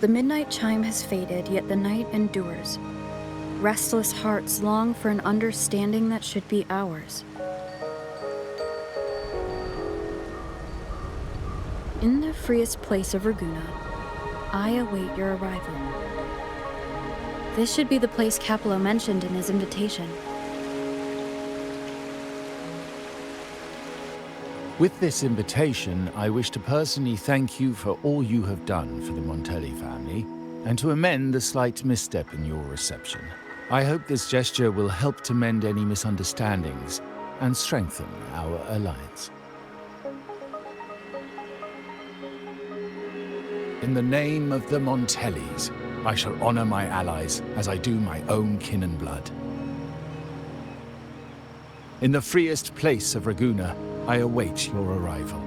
The midnight chime has faded, yet the night endures. Restless hearts long for an understanding that should be ours. In the freest place of Ragunna, I await your arrival. This should be the place Capello mentioned in his invitation. With this invitation, I wish to personally thank you for all you have done for the Montelli family, and to amend the slight misstep in your reception. I hope this gesture will help to mend any misunderstandings and strengthen our alliance. In the name of the Montellis, I shall honor my allies as I do my own kin and blood. In the freest place of Ragunna, I await your arrival.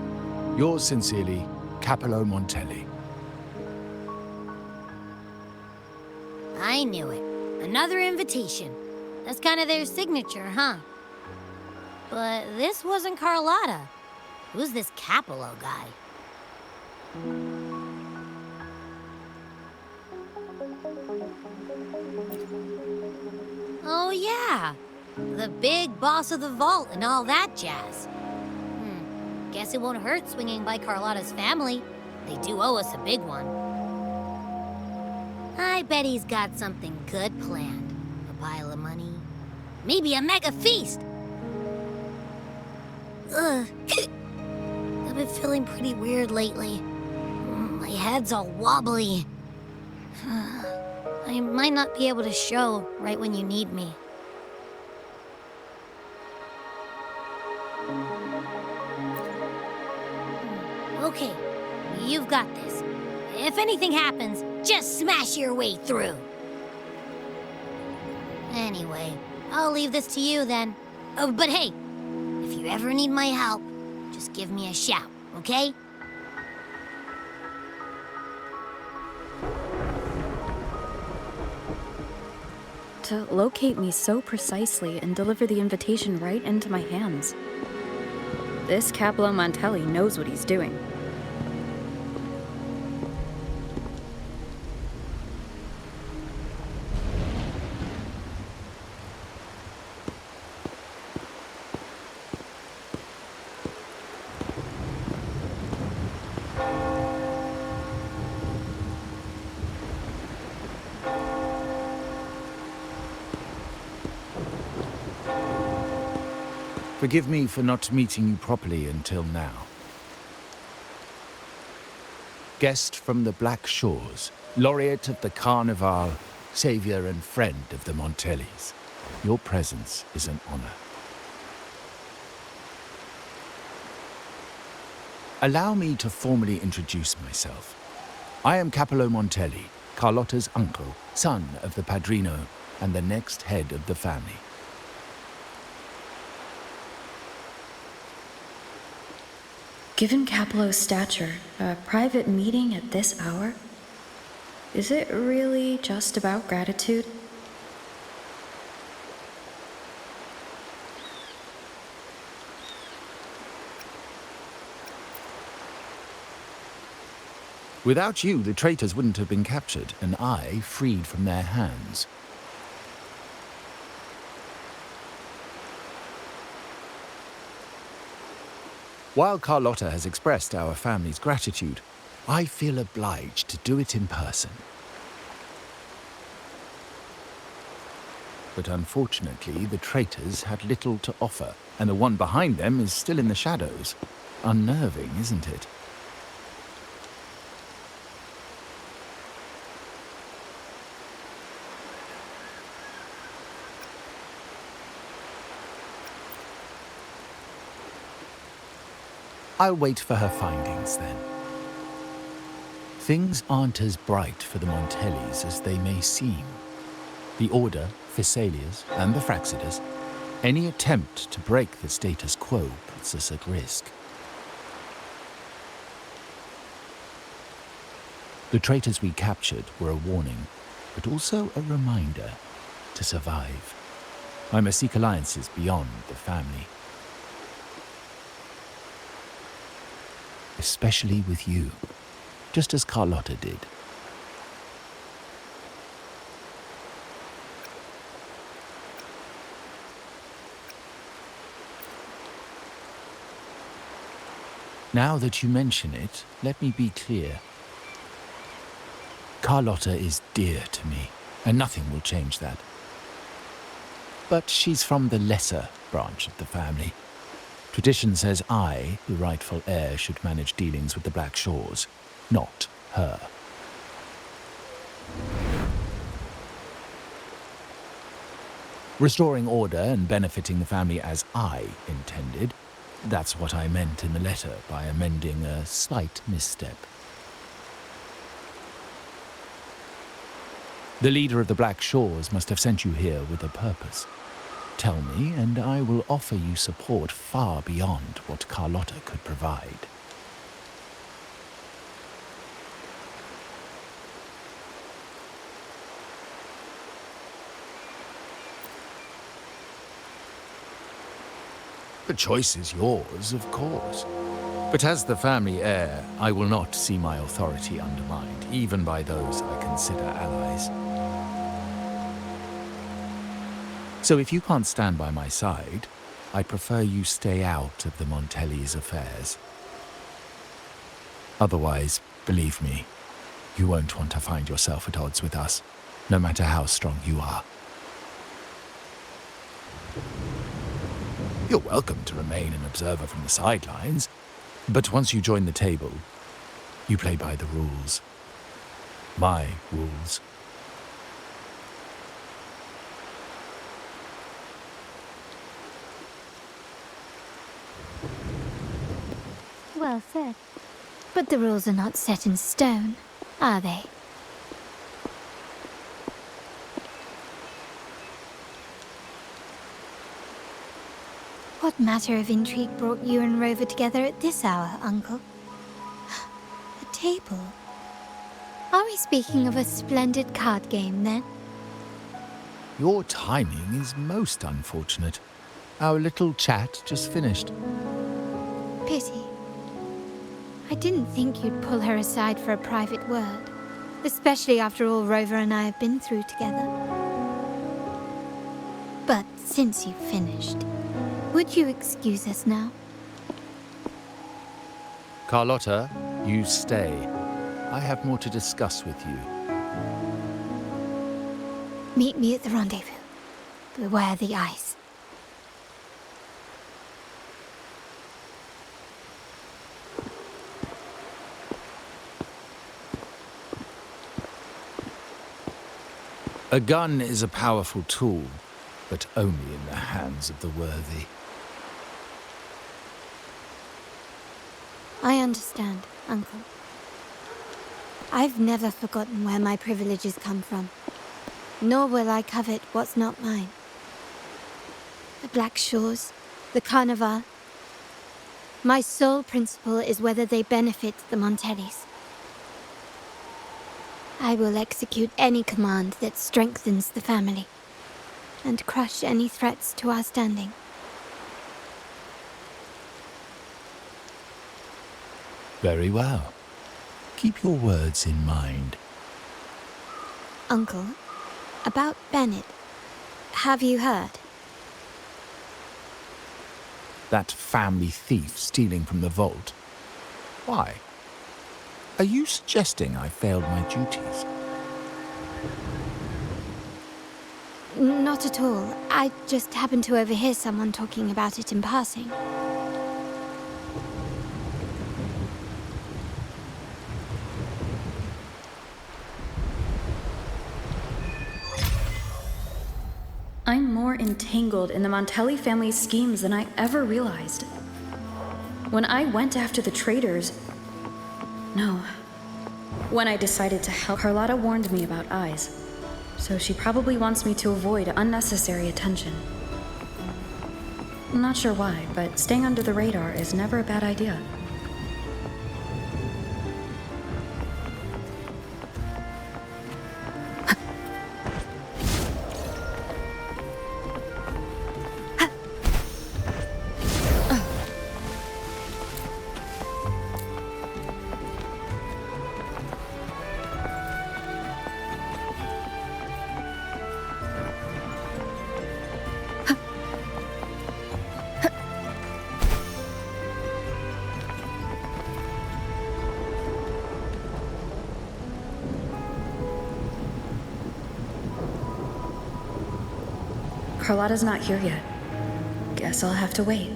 Yours sincerely, Capello Montelli. I knew it. Another invitation. That's kind of their signature, huh? But this wasn't Carlotta. Who's this Capello guy? Oh yeah, the big boss of the vault and all that jazz. Guess it won't hurt swinging by Carlotta's family. They do owe us a big one. I bet he's got something good planned. A pile of money. Maybe a mega feast! Ugh. I've been feeling pretty weird lately. My head's all wobbly. I might not be able to show right when you need me. Okay, you've got this. If anything happens, just smash your way through. Anyway, I'll leave this to you then. Oh, but hey, if you ever need my help, just give me a shout, okay? To locate me so precisely and deliver the invitation right into my hands. This Capello Montelli knows what he's doing. Forgive me for not meeting you properly until now. Guest from the Black Shores, laureate of the Carnival, savior and friend of the Montellis. Your presence is an honor. Allow me to formally introduce myself. I am Capello Montelli, Carlotta's uncle, son of the Padrino, and the next head of the family. Given Capello's stature, a private meeting at this hour? Is it really just about gratitude? Without you, the traitors wouldn't have been captured, and I freed from their hands. While Carlotta has expressed our family's gratitude, I feel obliged to do it in person. But unfortunately, the traitors had little to offer, and the one behind them is still in the shadows. Unnerving, isn't it? I'll wait for her findings, then. Things aren't as bright for the Montellis as they may seem. The Order, Physaelia's, and the Fraxidas, any attempt to break the status quo puts us at risk. The traitors we captured were a warning, but also a reminder to survive. I must seek alliances beyond the family. Especially with you, just as Carlotta did. Now that you mention it, let me be clear. Carlotta is dear to me, and nothing will change that. But she's from the lesser branch of the family. Tradition says I, the rightful heir, should manage dealings with the Black Shores, not her. Restoring order and benefiting the family as I intended, that's what I meant in the letter by amending a slight misstep. The leader of the Black Shores must have sent you here with a purpose. Tell me, and I will offer you support far beyond what Carlotta could provide. The choice is yours, of course. But as the family heir, I will not see my authority undermined, even by those I consider allies. So if you can't stand by my side, I'd prefer you stay out of the Montelli's affairs. Otherwise, believe me, you won't want to find yourself at odds with us, no matter how strong you are. You're welcome to remain an observer from the sidelines, but once you join the table, you play by the rules. My rules. Well said. But the rules are not set in stone, are they? What matter of intrigue brought you and Rover together at this hour, Uncle? A table? Are we speaking of a splendid card game, then? Your timing is most unfortunate. Our little chat just finished. Pity. I didn't think you'd pull her aside for a private word, especially after all Rover and I have been through together. But since you've finished, would you excuse us now? Carlotta, you stay. I have more to discuss with you. Meet me at the rendezvous. Beware the ice. A gun is a powerful tool, but only in the hands of the worthy. I understand, Uncle. I've never forgotten where my privileges come from, nor will I covet what's not mine. The Black Shores, the Carnival. My sole principle is whether they benefit the Montellis. I will execute any command that strengthens the family, and crush any threats to our standing. Very well. Keep your words in mind. Uncle, about Bennett, have you heard? That family thief stealing from the vault. Why? Are you suggesting I failed my duties? Not at all. I just happened to overhear someone talking about it in passing. I'm more entangled in the Montelli family's schemes than I ever realized. When I went after the traitors... No. When I decided to help, Carlotta warned me about eyes. So she probably wants me to avoid unnecessary attention. I'm not sure why, but staying under the radar is never a bad idea. Carlotta's not here yet. Guess I'll have to wait.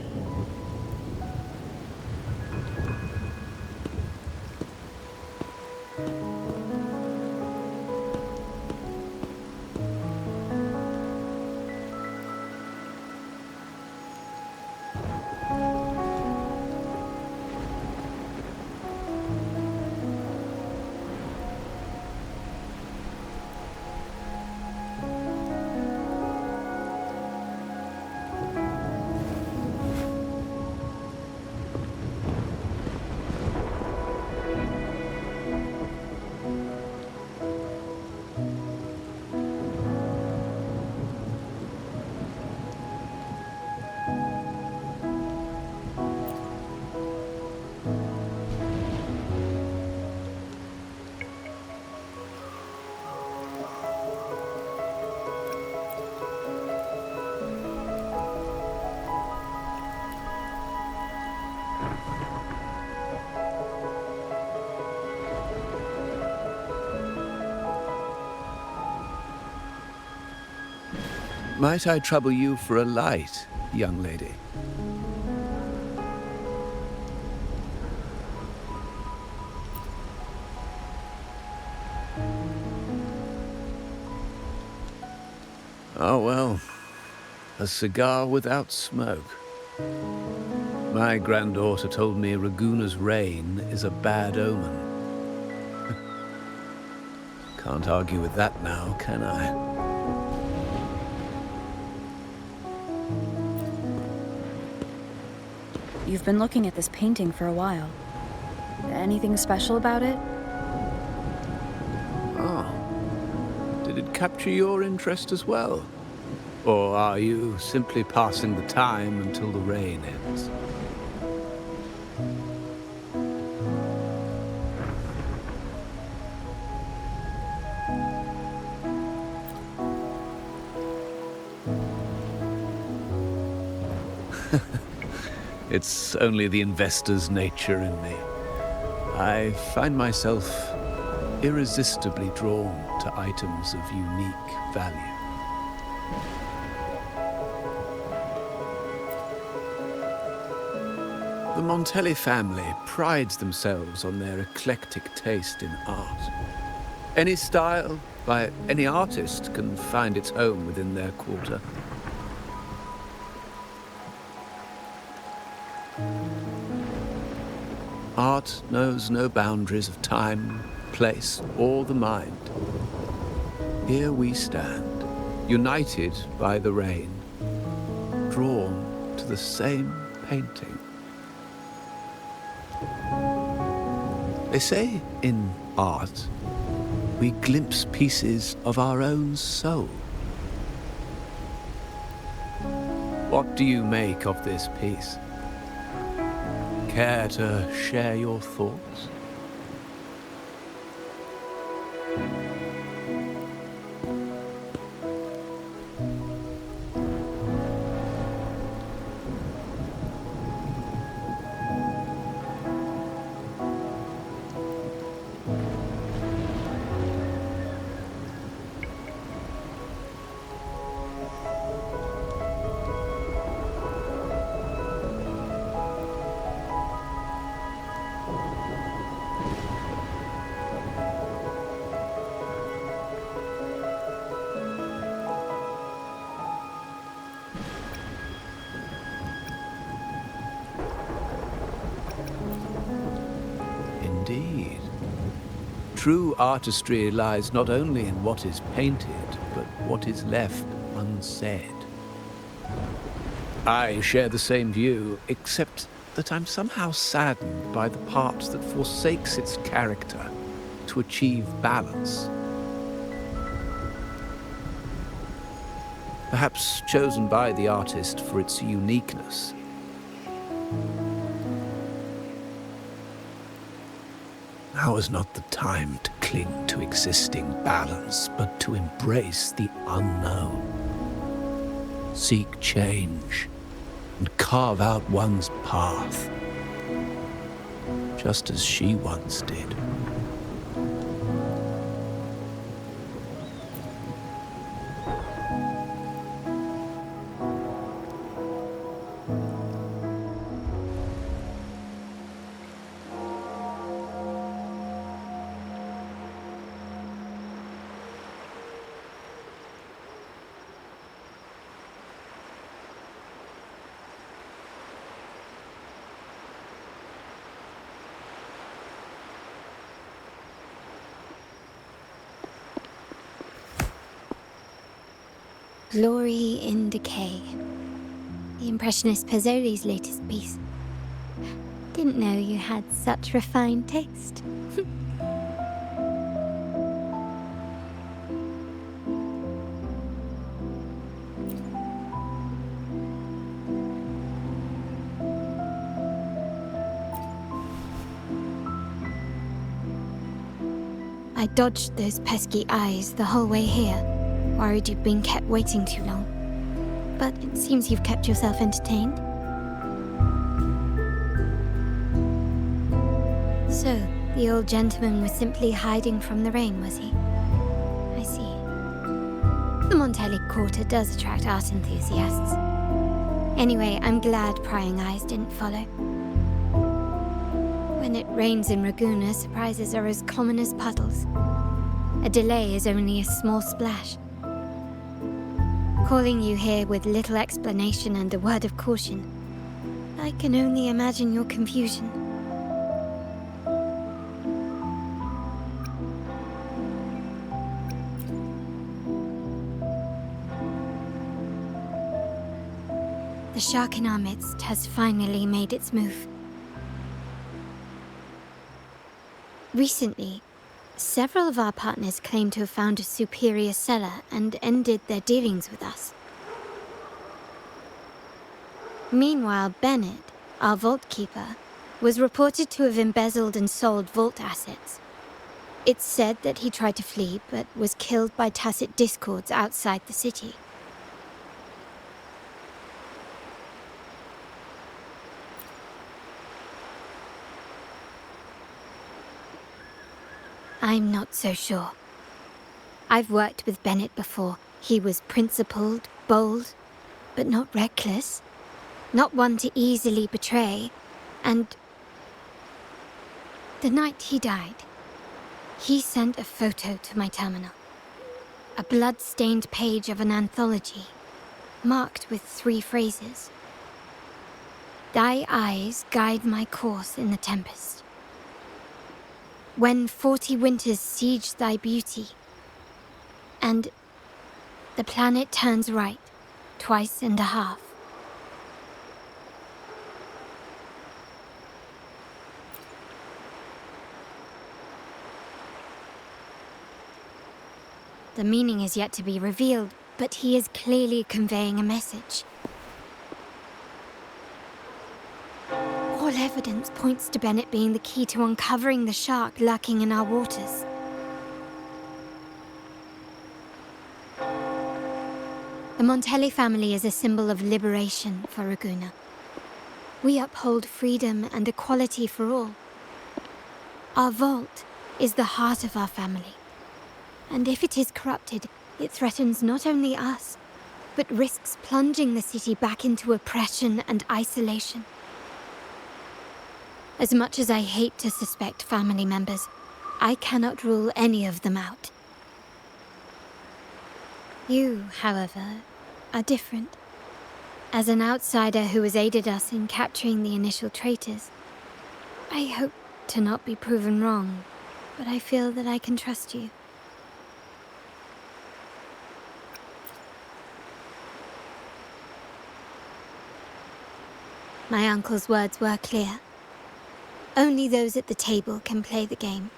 Might I trouble you for a light, young lady? Oh, well, a cigar without smoke. My granddaughter told me Raguna's rain is a bad omen. Can't argue with that now, can I? You've been looking at this painting for a while. Anything special about it? Oh. Did it capture your interest as well? Or are you simply passing the time until the rain ends? It's only the investor's nature in me. I find myself irresistibly drawn to items of unique value. The Montelli family prides themselves on their eclectic taste in art. Any style, by any artist, can find its home within their quarter. Art knows no boundaries of time, place, or the mind. Here we stand, united by the rain, drawn to the same painting. They say in art, we glimpse pieces of our own soul. What do you make of this piece? Care to share your thoughts? Indeed. True artistry lies not only in what is painted, but what is left unsaid. I share the same view, except that I'm somehow saddened by the part that forsakes its character to achieve balance. Perhaps chosen by the artist for its uniqueness. Now is not the time to cling to existing balance, but to embrace the unknown. Seek change and carve out one's path, just as she once did. Glory in Decay. The Impressionist Pazzoli's latest piece. Didn't know you had such refined taste. I dodged those pesky eyes the whole way here, worried you'd been kept waiting too long. But it seems you've kept yourself entertained. So, the old gentleman was simply hiding from the rain, was he? I see. The Montelli Quarter does attract art enthusiasts. Anyway, I'm glad prying eyes didn't follow. When it rains in Ragusa, surprises are as common as puddles. A delay is only a small splash. Calling you here with little explanation and a word of caution, I can only imagine your confusion. The shark in our midst has finally made its move. Recently, several of our partners claimed to have found a superior cellar and ended their dealings with us. Meanwhile, Bennett, our vault keeper, was reported to have embezzled and sold vault assets. It's said that he tried to flee, but was killed by tacit discords outside the city. I'm not so sure. I've worked with Bennett before. He was principled, bold, but not reckless. Not one to easily betray. And the night he died, he sent a photo to my terminal. A blood-stained page of an anthology, marked with 3 phrases. Thy eyes guide my course in the tempest. When 40 winters siege thy beauty, and the planet turns right, twice and a half. The meaning is yet to be revealed, but he is clearly conveying a message. All evidence points to Bennett being the key to uncovering the shark lurking in our waters. The Montelli family is a symbol of liberation for Ragusa. We uphold freedom and equality for all. Our vault is the heart of our family. And if it is corrupted, it threatens not only us, but risks plunging the city back into oppression and isolation. As much as I hate to suspect family members, I cannot rule any of them out. You, however, are different. As an outsider who has aided us in capturing the initial traitors, I hope to not be proven wrong, but I feel that I can trust you. My uncle's words were clear. Only those at the table can play the game.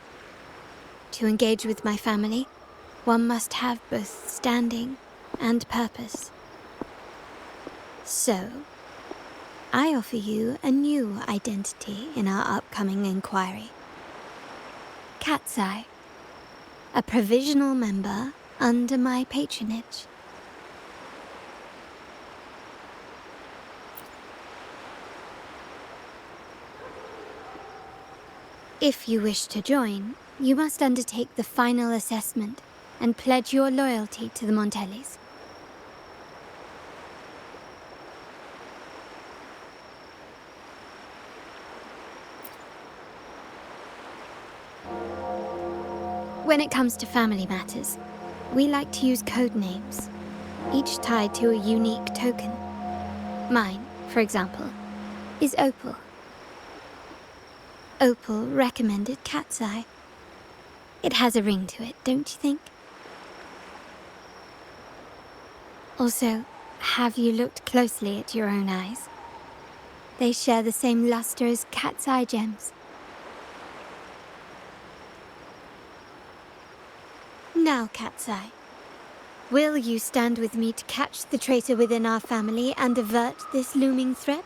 To engage with my family, one must have both standing and purpose. So, I offer you a new identity in our upcoming inquiry. Cat's Eye, a provisional member under my patronage. If you wish to join, you must undertake the final assessment and pledge your loyalty to the Montellis. When it comes to family matters, we like to use code names, each tied to a unique token. Mine, for example, is Opal. Opal recommended Cat's Eye. It has a ring to it, don't you think? Also, have you looked closely at your own eyes? They share the same luster as cat's eye gems. Now, Cat's Eye, will you stand with me to catch the traitor within our family and avert this looming threat?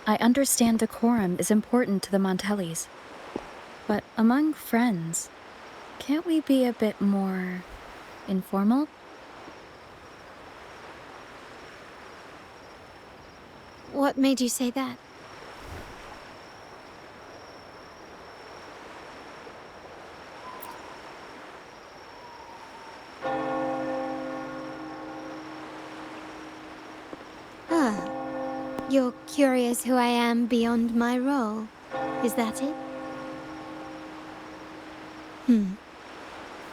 I understand decorum is important to the Montellis. But among friends, can't we be a bit more informal? What made you say that? You're curious who I am beyond my role, is that it?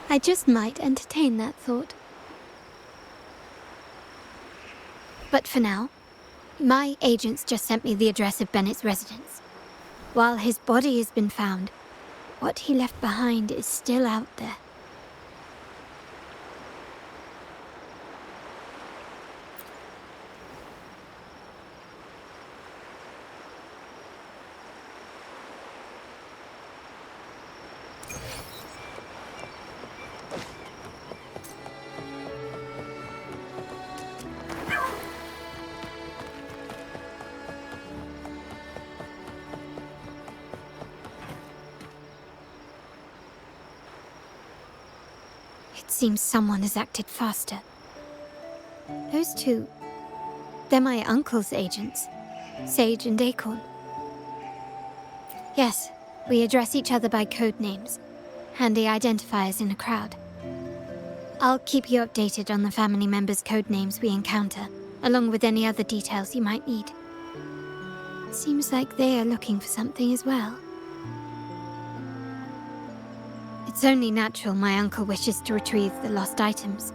I just might entertain that thought. But for now, my agents just sent me the address of Bennett's residence. While his body has been found, what he left behind is still out there. It seems someone has acted faster. Those two, they're my uncle's agents, Sage and Acorn. Yes, we address each other by code names, handy identifiers in a crowd. I'll keep you updated on the family members' code names we encounter, along with any other details you might need. Seems like they are looking for something as well. It's only natural my uncle wishes to retrieve the lost items,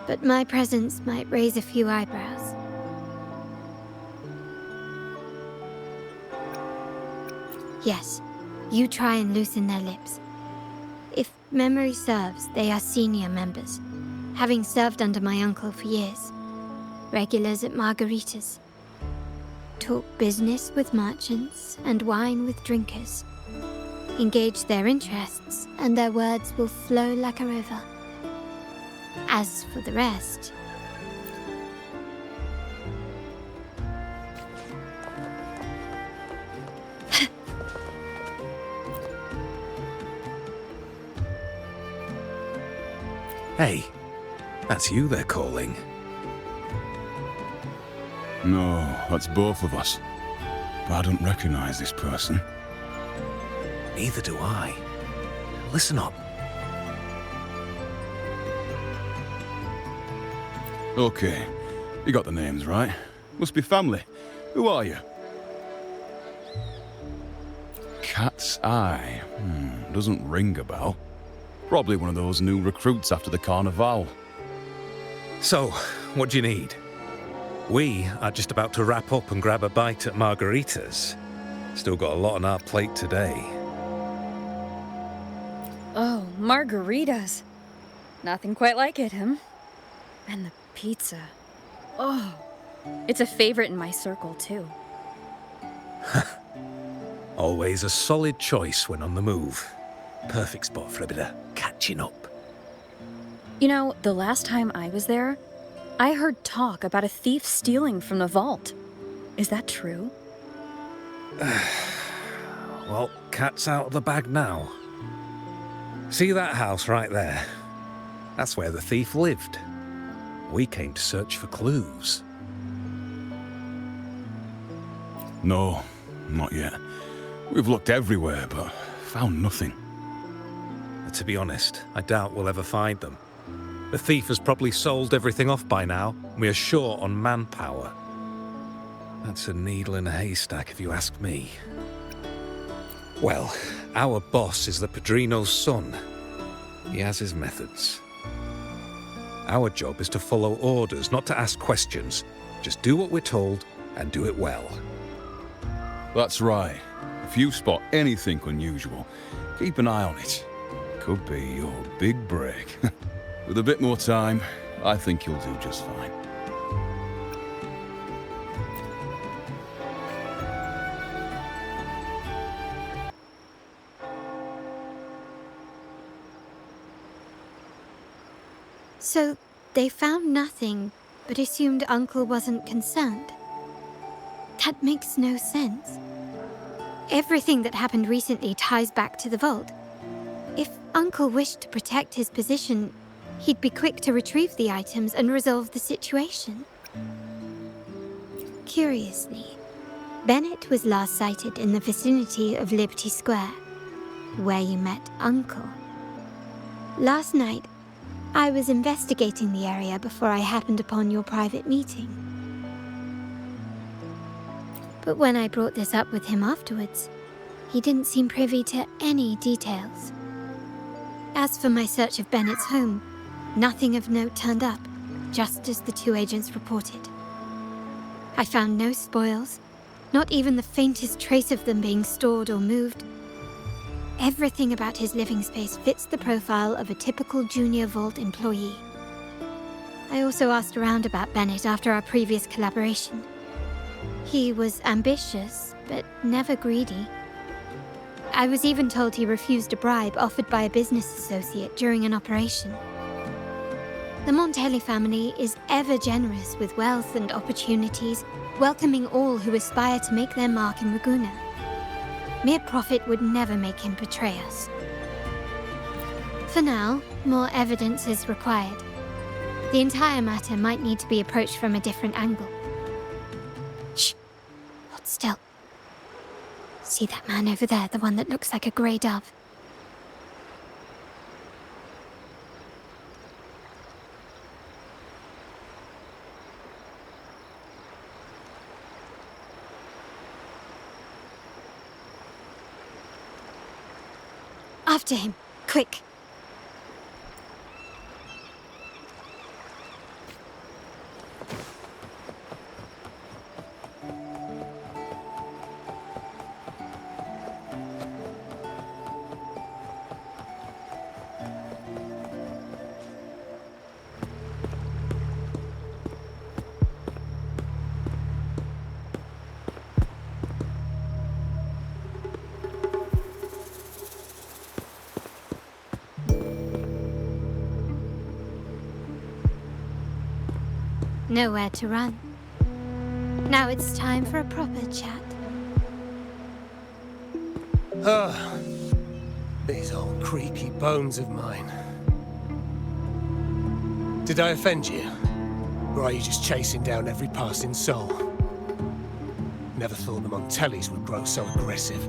but my presence might raise a few eyebrows. Yes, you try and loosen their lips. If memory serves, they are senior members, having served under my uncle for years. Regulars at margaritas. Talk business with merchants and wine with drinkers. Engage their interests, and their words will flow like a river. As for the rest... Hey, that's you they're calling. No, that's both of us. But I don't recognize this person. Neither do I. Listen up. Okay, you got the names right. Must be family. Who are you? Cat's Eye. Doesn't ring a bell. Probably one of those new recruits after the Carnival. So, what do you need? We are just about to wrap up and grab a bite at margaritas. Still got a lot on our plate today. Oh, margaritas. Nothing quite like it, And the pizza. Oh, it's a favorite in my circle, too. Always a solid choice when on the move. Perfect spot for a bit of catching up. You know, the last time I was there, I heard talk about a thief stealing from the vault. Is that true? Well, cat's out of the bag now. See that house right there? That's where the thief lived. We came to search for clues. No, not yet. We've looked everywhere, but found nothing. To be honest, I doubt we'll ever find them. The thief has probably sold everything off by now. We are short on manpower. That's a needle in a haystack, if you ask me. Well, our boss is the Padrino's son. He has his methods. Our job is to follow orders, not to ask questions. Just do what we're told and do it well. That's right. If you spot anything unusual, keep an eye on it. Could be your big break. With a bit more time, I think you'll do just fine. So, they found nothing, but assumed Uncle wasn't concerned. That makes no sense. Everything that happened recently ties back to the vault. If Uncle wished to protect his position, he'd be quick to retrieve the items and resolve the situation. Curiously, Bennett was last sighted in the vicinity of Liberty Square, where you met Uncle. Last night, I was investigating the area before I happened upon your private meeting. But when I brought this up with him afterwards, he didn't seem privy to any details. As for my search of Bennett's home, nothing of note turned up, just as the two agents reported. I found no spoils, not even the faintest trace of them being stored or moved. Everything about his living space fits the profile of a typical junior vault employee. I also asked around about Bennett after our previous collaboration. He was ambitious, but never greedy. I was even told he refused a bribe offered by a business associate during an operation. The Montelli family is ever generous with wealth and opportunities, welcoming all who aspire to make their mark in Ragusa. Mere profit would never make him betray us. For now, more evidence is required. The entire matter might need to be approached from a different angle. Shh! Hold still. See that man over there, the one that looks like a grey dove? After him, quick! Nowhere to run. Now it's time for a proper chat. Ah, these old creaky bones of mine. Did I offend you? Or are you just chasing down every passing soul? Never thought the Montellis would grow so aggressive.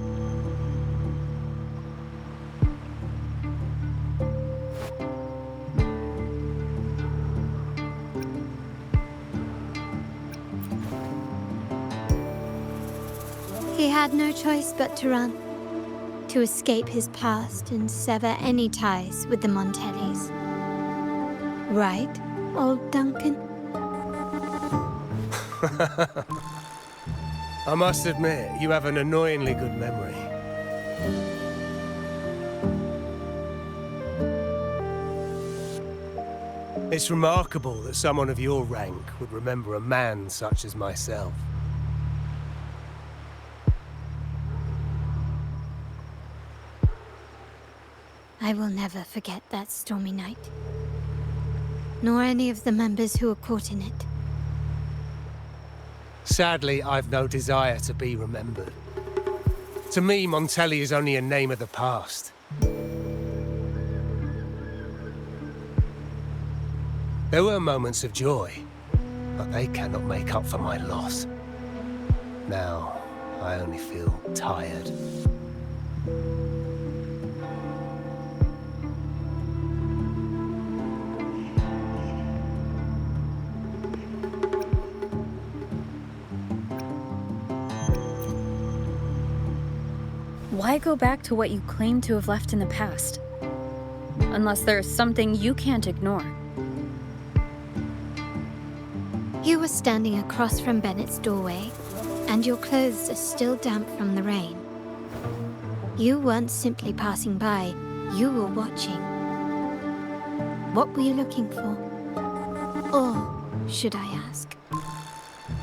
He had no choice but to run, to escape his past and sever any ties with the Montellis. Right, old Duncan? I must admit, you have an annoyingly good memory. It's remarkable that someone of your rank would remember a man such as myself. I will never forget that stormy night. Nor any of the members who were caught in it. Sadly, I've no desire to be remembered. To me, Montelli is only a name of the past. There were moments of joy, but they cannot make up for my loss. Now, I only feel tired. Why go back to what you claim to have left in the past? Unless there's something you can't ignore. You were standing across from Bennett's doorway, and your clothes are still damp from the rain. You weren't simply passing by, you were watching. What were you looking for? Or, should I ask,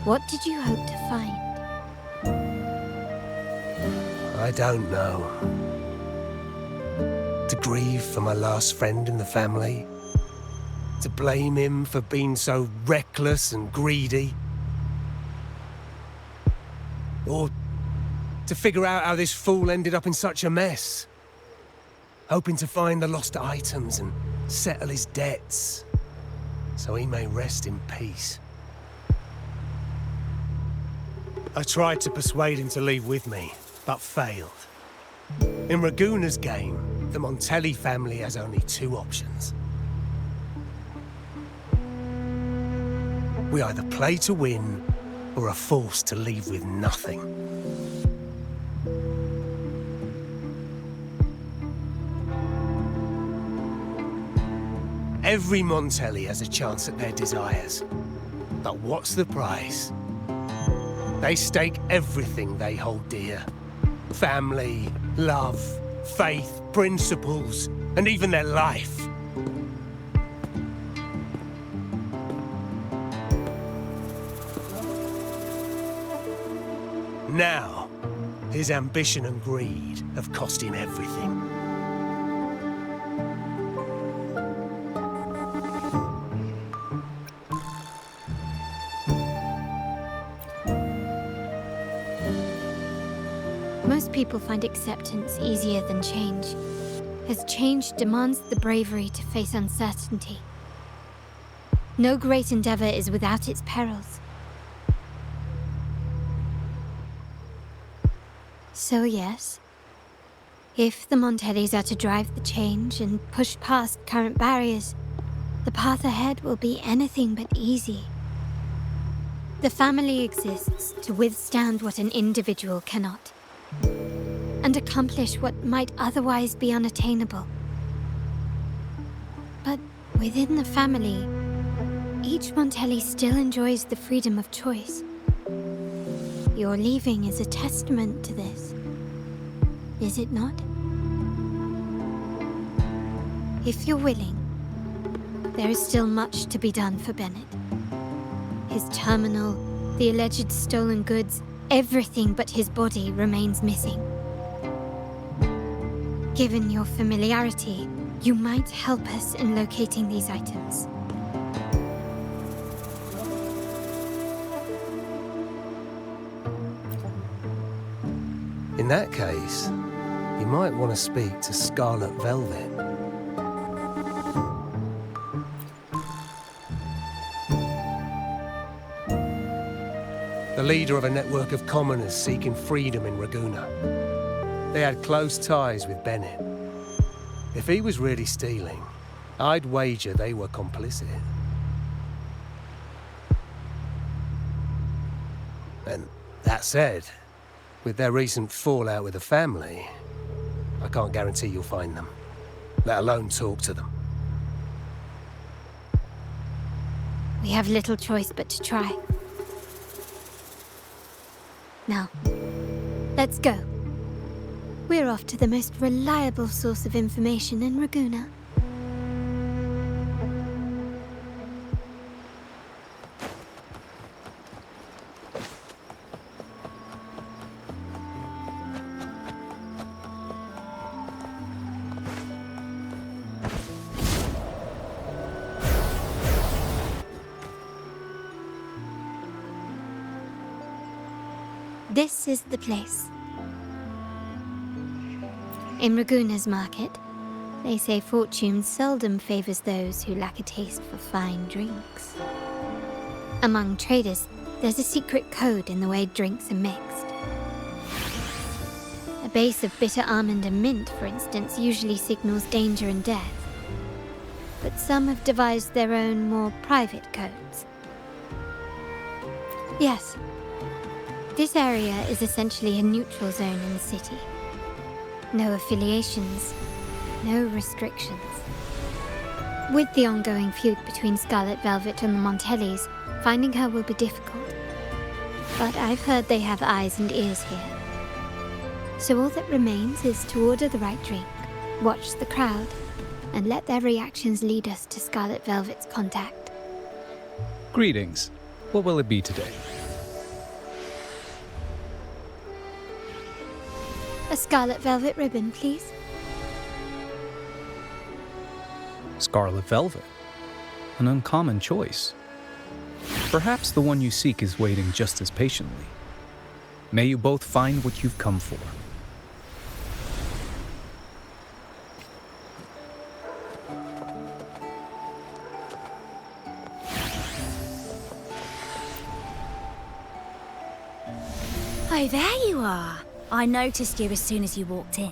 what did you hope to find? I don't know. To grieve for my last friend in the family? To blame him for being so reckless and greedy? Or to figure out how this fool ended up in such a mess? Hoping to find the lost items and settle his debts, so he may rest in peace. I tried to persuade him to leave with me, but failed. In Raguna's game, the Montelli family has only two options. We either play to win, or are forced to leave with nothing. Every Montelli has a chance at their desires. But what's the price? They stake everything they hold dear. Family, love, faith, principles, and even their life. Now, his ambition and greed have cost him everything. Most people find acceptance easier than change, as change demands the bravery to face uncertainty. No great endeavor is without its perils. So yes, if the Montellis are to drive the change and push past current barriers, the path ahead will be anything but easy. The family exists to withstand what an individual cannot, and accomplish what might otherwise be unattainable. But within the family, each Montelli still enjoys the freedom of choice. Your leaving is a testament to this, is it not? If you're willing, there is still much to be done for Bennett. His terminal, the alleged stolen goods, everything but his body remains missing. Given your familiarity, you might help us in locating these items. In that case, you might want to speak to Scarlet Velvet. The leader of a network of commoners seeking freedom in Raguna. They had close ties with Bennett. If he was really stealing, I'd wager they were complicit. And that said, with their recent fallout with the family, I can't guarantee you'll find them, let alone talk to them. We have little choice but to try. Now, let's go. We're off to the most reliable source of information in Raguna. This is the place. In Raguna's market, they say fortune seldom favors those who lack a taste for fine drinks. Among traders, there's a secret code in the way drinks are mixed. A base of bitter almond and mint, for instance, usually signals danger and death. But some have devised their own, more private codes. Yes. This area is essentially a neutral zone in the city. No affiliations, no restrictions. With the ongoing feud between Scarlet Velvet and the Montellis, finding her will be difficult. But I've heard they have eyes and ears here. So all that remains is to order the right drink, watch the crowd, and let their reactions lead us to Scarlet Velvet's contact. Greetings. What will it be today? A Scarlet Velvet ribbon, please. Scarlet Velvet. An uncommon choice. Perhaps the one you seek is waiting just as patiently. May you both find what you've come for. Oh, there you are. I noticed you as soon as you walked in.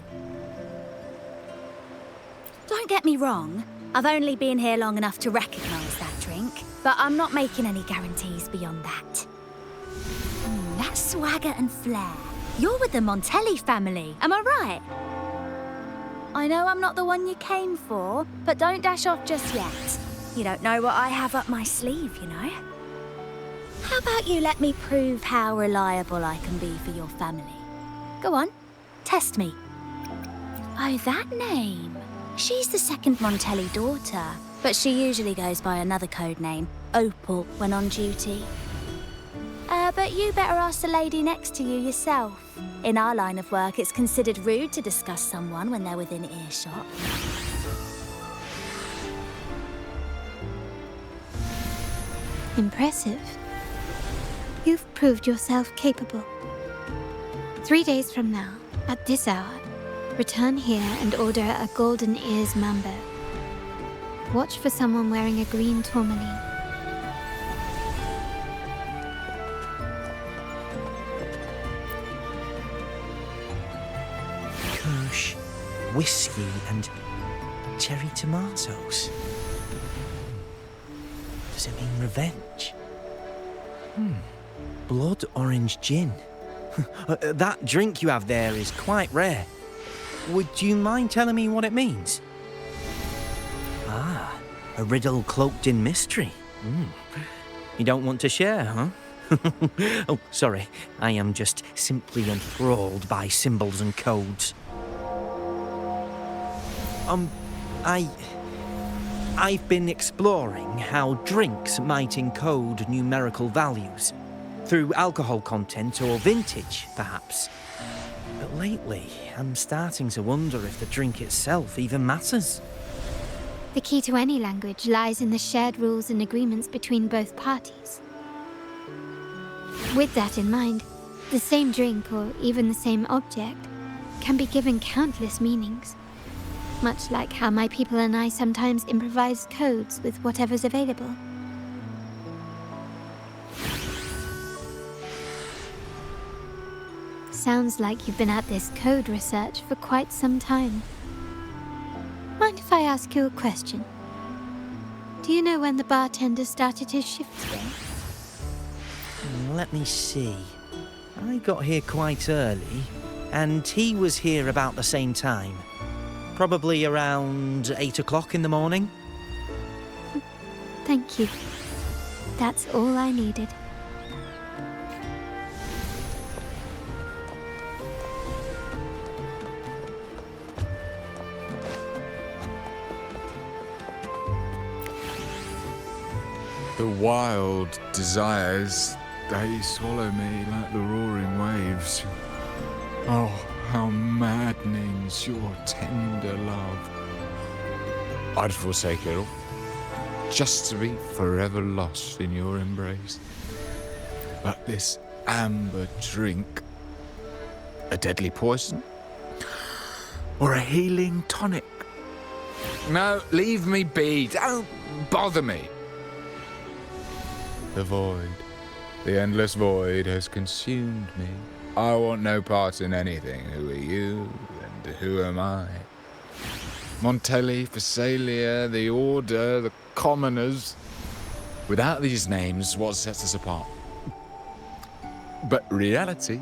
Don't get me wrong, I've only been here long enough to recognise that drink, but I'm not making any guarantees beyond that. That swagger and flair. You're with the Montelli family, am I right? I know I'm not the one you came for, but don't dash off just yet. You don't know what I have up my sleeve, you know? How about you let me prove how reliable I can be for your family? Go on, test me. Oh, that name. She's the second Montelli daughter, but she usually goes by another code name, Opal, when on duty. But you better ask the lady next to you yourself. In our line of work, it's considered rude to discuss someone when they're within earshot. Impressive. You've proved yourself capable. 3 days from now, at this hour, return here and order a golden ears mambo. Watch for someone wearing a green tourmaline. Kirsch, whiskey, and cherry tomatoes. Does it mean revenge? Blood orange gin. That drink you have there is quite rare. Would you mind telling me what it means? Ah, a riddle cloaked in mystery. You don't want to share, huh? Oh, sorry. I am just simply enthralled by symbols and codes. I've been exploring how drinks might encode numerical values. Through alcohol content or vintage, perhaps. But lately, I'm starting to wonder if the drink itself even matters. The key to any language lies in the shared rules and agreements between both parties. With that in mind, the same drink or even the same object can be given countless meanings. Much like how my people and I sometimes improvise codes with whatever's available. Sounds like you've been at this code research for quite some time. Mind if I ask you a question? Do you know when the bartender started his shift today? Let me see. I got here quite early, and he was here about the same time. Probably around 8 o'clock in the morning. Thank you. That's all I needed. The wild desires, they swallow me like the roaring waves. Oh, how maddening's your tender love. I'd forsake it all, just to be forever lost in your embrace. But this amber drink, a deadly poison? Or a healing tonic? No, leave me be, don't bother me. The void, the endless void has consumed me. I want no part in anything. Who are you, and who am I? Montelli, Phasalia, the Order, the Commoners. Without these names, what sets us apart? But reality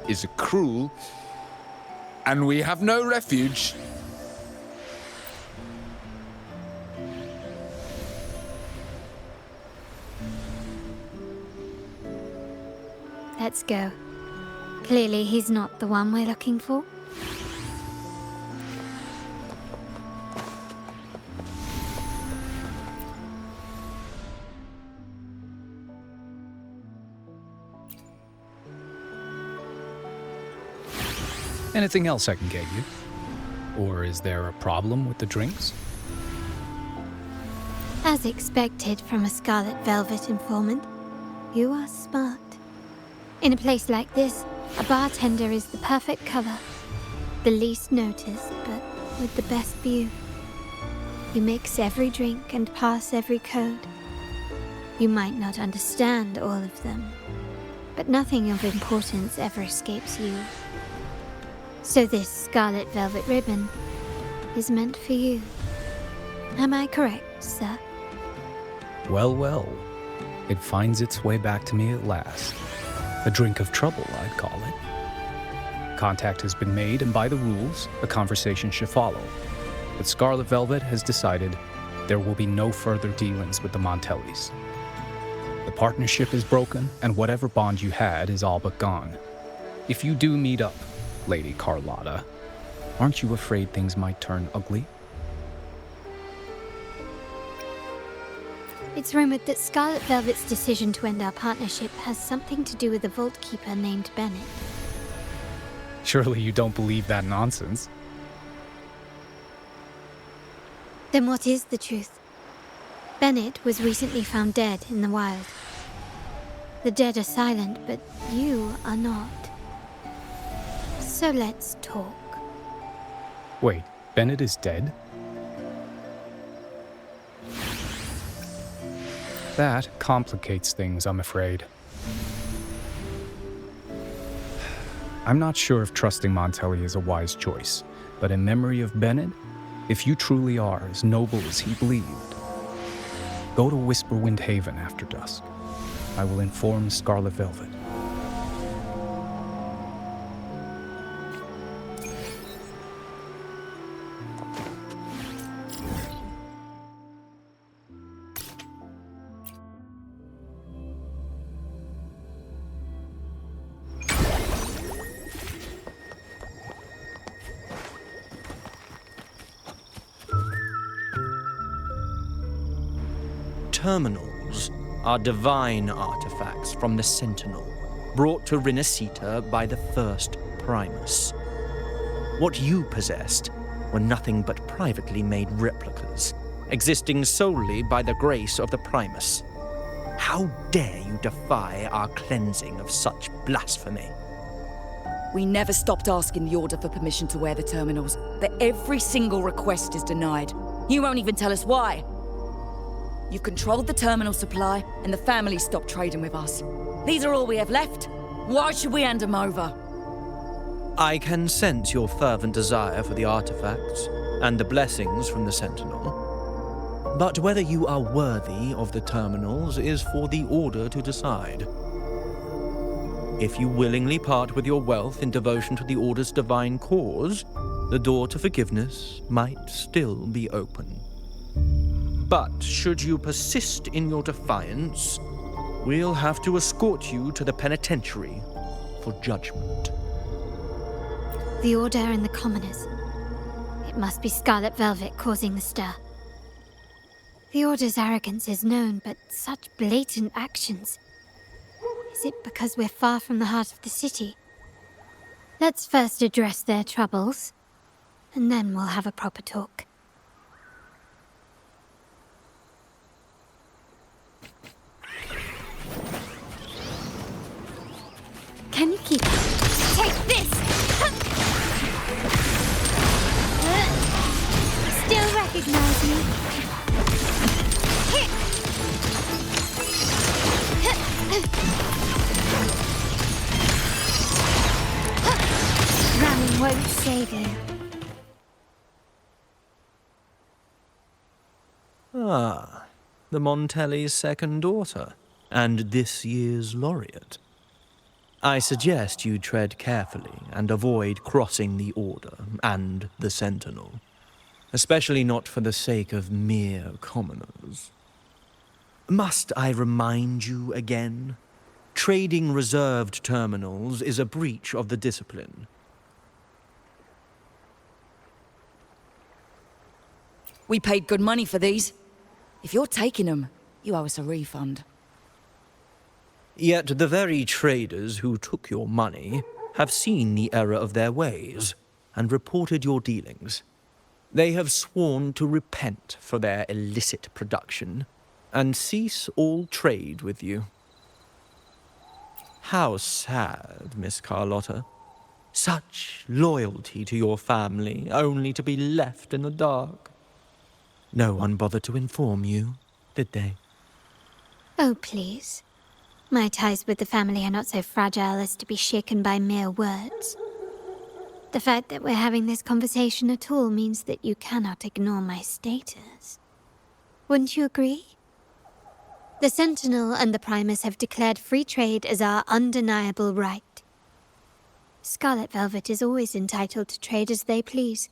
is a cruel and we have no refuge. Let's go. Clearly he's not the one we're looking for. Anything else I can get you? Or is there a problem with the drinks? As expected from a Scarlet Velvet informant, you are smart. In a place like this, a bartender is the perfect cover. The least noticed, but with the best view. You mix every drink and pass every code. You might not understand all of them, but nothing of importance ever escapes you. So this Scarlet Velvet ribbon is meant for you. Am I correct, sir? Well, well. It finds its way back to me at last. A drink of trouble, I'd call it. Contact has been made, and by the rules, a conversation should follow. But Scarlet Velvet has decided there will be no further dealings with the Montellis. The partnership is broken, and whatever bond you had is all but gone. If you do meet up, Lady Carlotta, aren't you afraid things might turn ugly? It's rumored that Scarlet Velvet's decision to end our partnership has something to do with a vault keeper named Bennett. Surely you don't believe that nonsense. Then what is the truth? Bennett was recently found dead in the wild. The dead are silent, but you are not. So let's talk. Wait, Bennett is dead? That complicates things, I'm afraid. I'm not sure if trusting Montelli is a wise choice, but in memory of Bennett, if you truly are as noble as he believed, go to Whisperwind Haven after dusk. I will inform Scarlet Velvet. Terminals are divine artifacts from the Sentinel, brought to Rinascita by the first Primus. What you possessed were nothing but privately made replicas, existing solely by the grace of the Primus. How dare you defy our cleansing of such blasphemy? We never stopped asking the Order for permission to wear the terminals, but every single request is denied. You won't even tell us why. You've controlled the terminal supply, and the family stopped trading with us. These are all we have left. Why should we hand them over? I can sense your fervent desire for the artifacts and the blessings from the Sentinel. But whether you are worthy of the terminals is for the Order to decide. If you willingly part with your wealth in devotion to the Order's divine cause, the door to forgiveness might still be open. But should you persist in your defiance, we'll have to escort you to the penitentiary for judgment. The Order and the Commoners. It must be Scarlet Velvet causing the stir. The Order's arrogance is known, but such blatant actions. Is it because we're far from the heart of the city? Let's first address their troubles, and then we'll have a proper talk. Can you keep up? Take this! Still recognize me? Ramming won't save you. Ah, the Montelli's second daughter, and this year's laureate. I suggest you tread carefully and avoid crossing the Order and the Sentinel, especially not for the sake of mere commoners. Must I remind you again? Trading reserved terminals is a breach of the discipline. We paid good money for these. If you're taking them, you owe us a refund. Yet the very traders who took your money have seen the error of their ways and reported your dealings. They have sworn to repent for their illicit production and cease all trade with you. How sad, Miss Carlotta. Such loyalty to your family, only to be left in the dark. No one bothered to inform you, did they? Oh, please. My ties with the family are not so fragile as to be shaken by mere words. The fact that we're having this conversation at all means that you cannot ignore my status. Wouldn't you agree? The Sentinel and the Primus have declared free trade as our undeniable right. Scarlet Velvet is always entitled to trade as they please,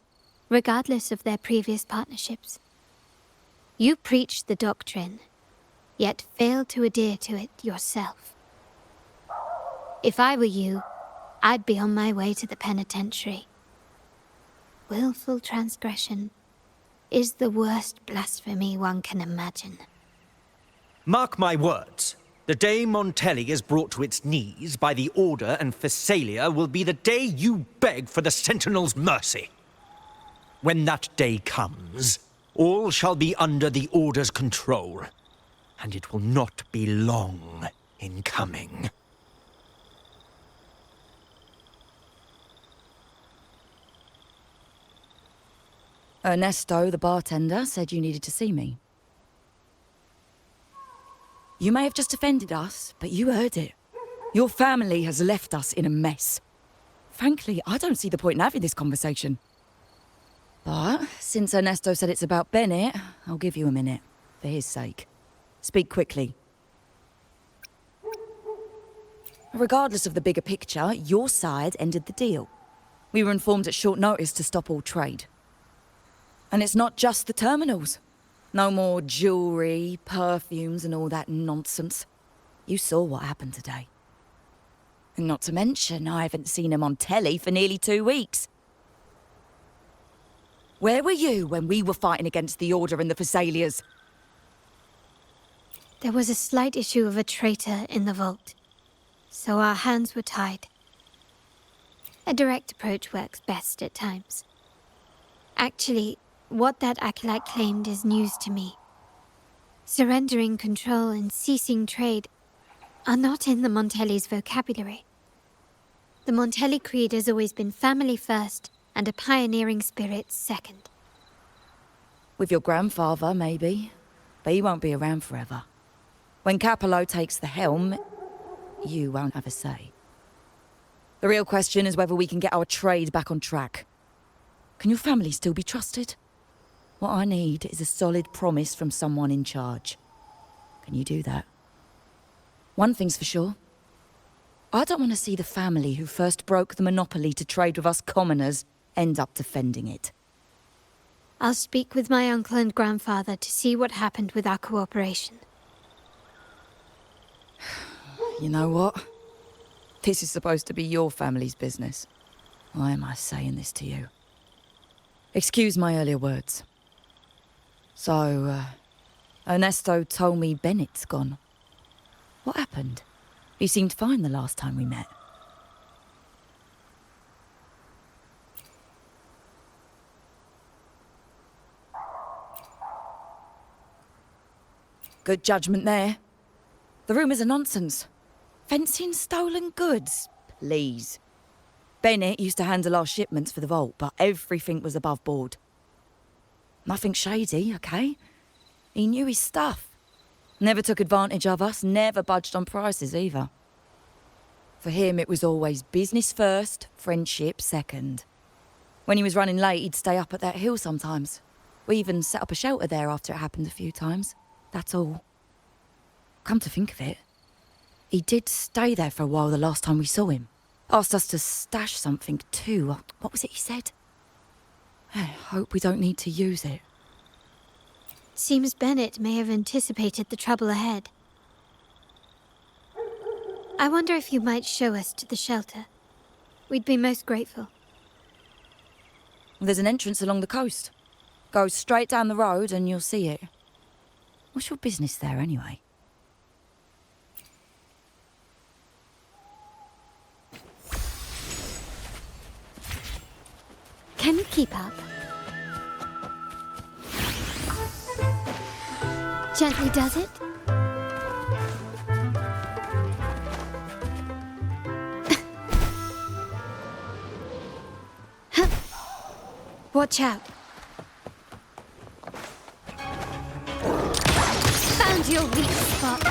regardless of their previous partnerships. You preach the doctrine, yet fail to adhere to it yourself. If I were you, I'd be on my way to the penitentiary. Willful transgression is the worst blasphemy one can imagine. Mark my words. The day Montelli is brought to its knees by the Order and Phasalia will be the day you beg for the Sentinel's mercy. When that day comes, all shall be under the Order's control, and it will not be long in coming. Ernesto, the bartender, said you needed to see me. You may have just offended us, but you heard it. Your family has left us in a mess. Frankly, I don't see the point in having this conversation. But since Ernesto said it's about Bennett, I'll give you a minute, for his sake. Speak quickly. Regardless of the bigger picture, your side ended the deal. We were informed at short notice to stop all trade. And it's not just the terminals. No more jewelry, perfumes, and all that nonsense. You saw what happened today. And not to mention, I haven't seen him on telly for nearly 2 weeks. Where were you when we were fighting against the Order and the Phasalias? There was a slight issue of a traitor in the vault, so our hands were tied. A direct approach works best at times. Actually, what that acolyte claimed is news to me. Surrendering control and ceasing trade are not in the Montelli's vocabulary. The Montelli creed has always been family first and a pioneering spirit second. With your grandfather, maybe. But he won't be around forever. When Capello takes the helm, you won't have a say. The real question is whether we can get our trade back on track. Can your family still be trusted? What I need is a solid promise from someone in charge. Can you do that? One thing's for sure. I don't want to see the family who first broke the monopoly to trade with us commoners end up defending it. I'll speak with my uncle and grandfather to see what happened with our cooperation. You know what? This is supposed to be your family's business. Why am I saying this to you? Excuse my earlier words. So, Ernesto told me Bennett's gone. What happened? He seemed fine the last time we met. Good judgment there. The rumours are nonsense. Fencing stolen goods, please. Bennett used to handle our shipments for the vault, but everything was above board. Nothing shady, okay? He knew his stuff. Never took advantage of us, never budged on prices either. For him, it was always business first, friendship second. When he was running late, he'd stay up at that hill sometimes. We even set up a shelter there after it happened a few times. That's all. Come to think of it, He did stay there for a while the last time we saw him. Asked us to stash something too. What was it he said? I hope we don't need to use it. Seems Bennett may have anticipated the trouble ahead. I wonder if you might show us to the shelter. We'd be most grateful. There's an entrance along the coast. Go straight down the road and you'll see it. What's your business there anyway? Can you keep up? Gently does it? Watch out. Found your weak spot.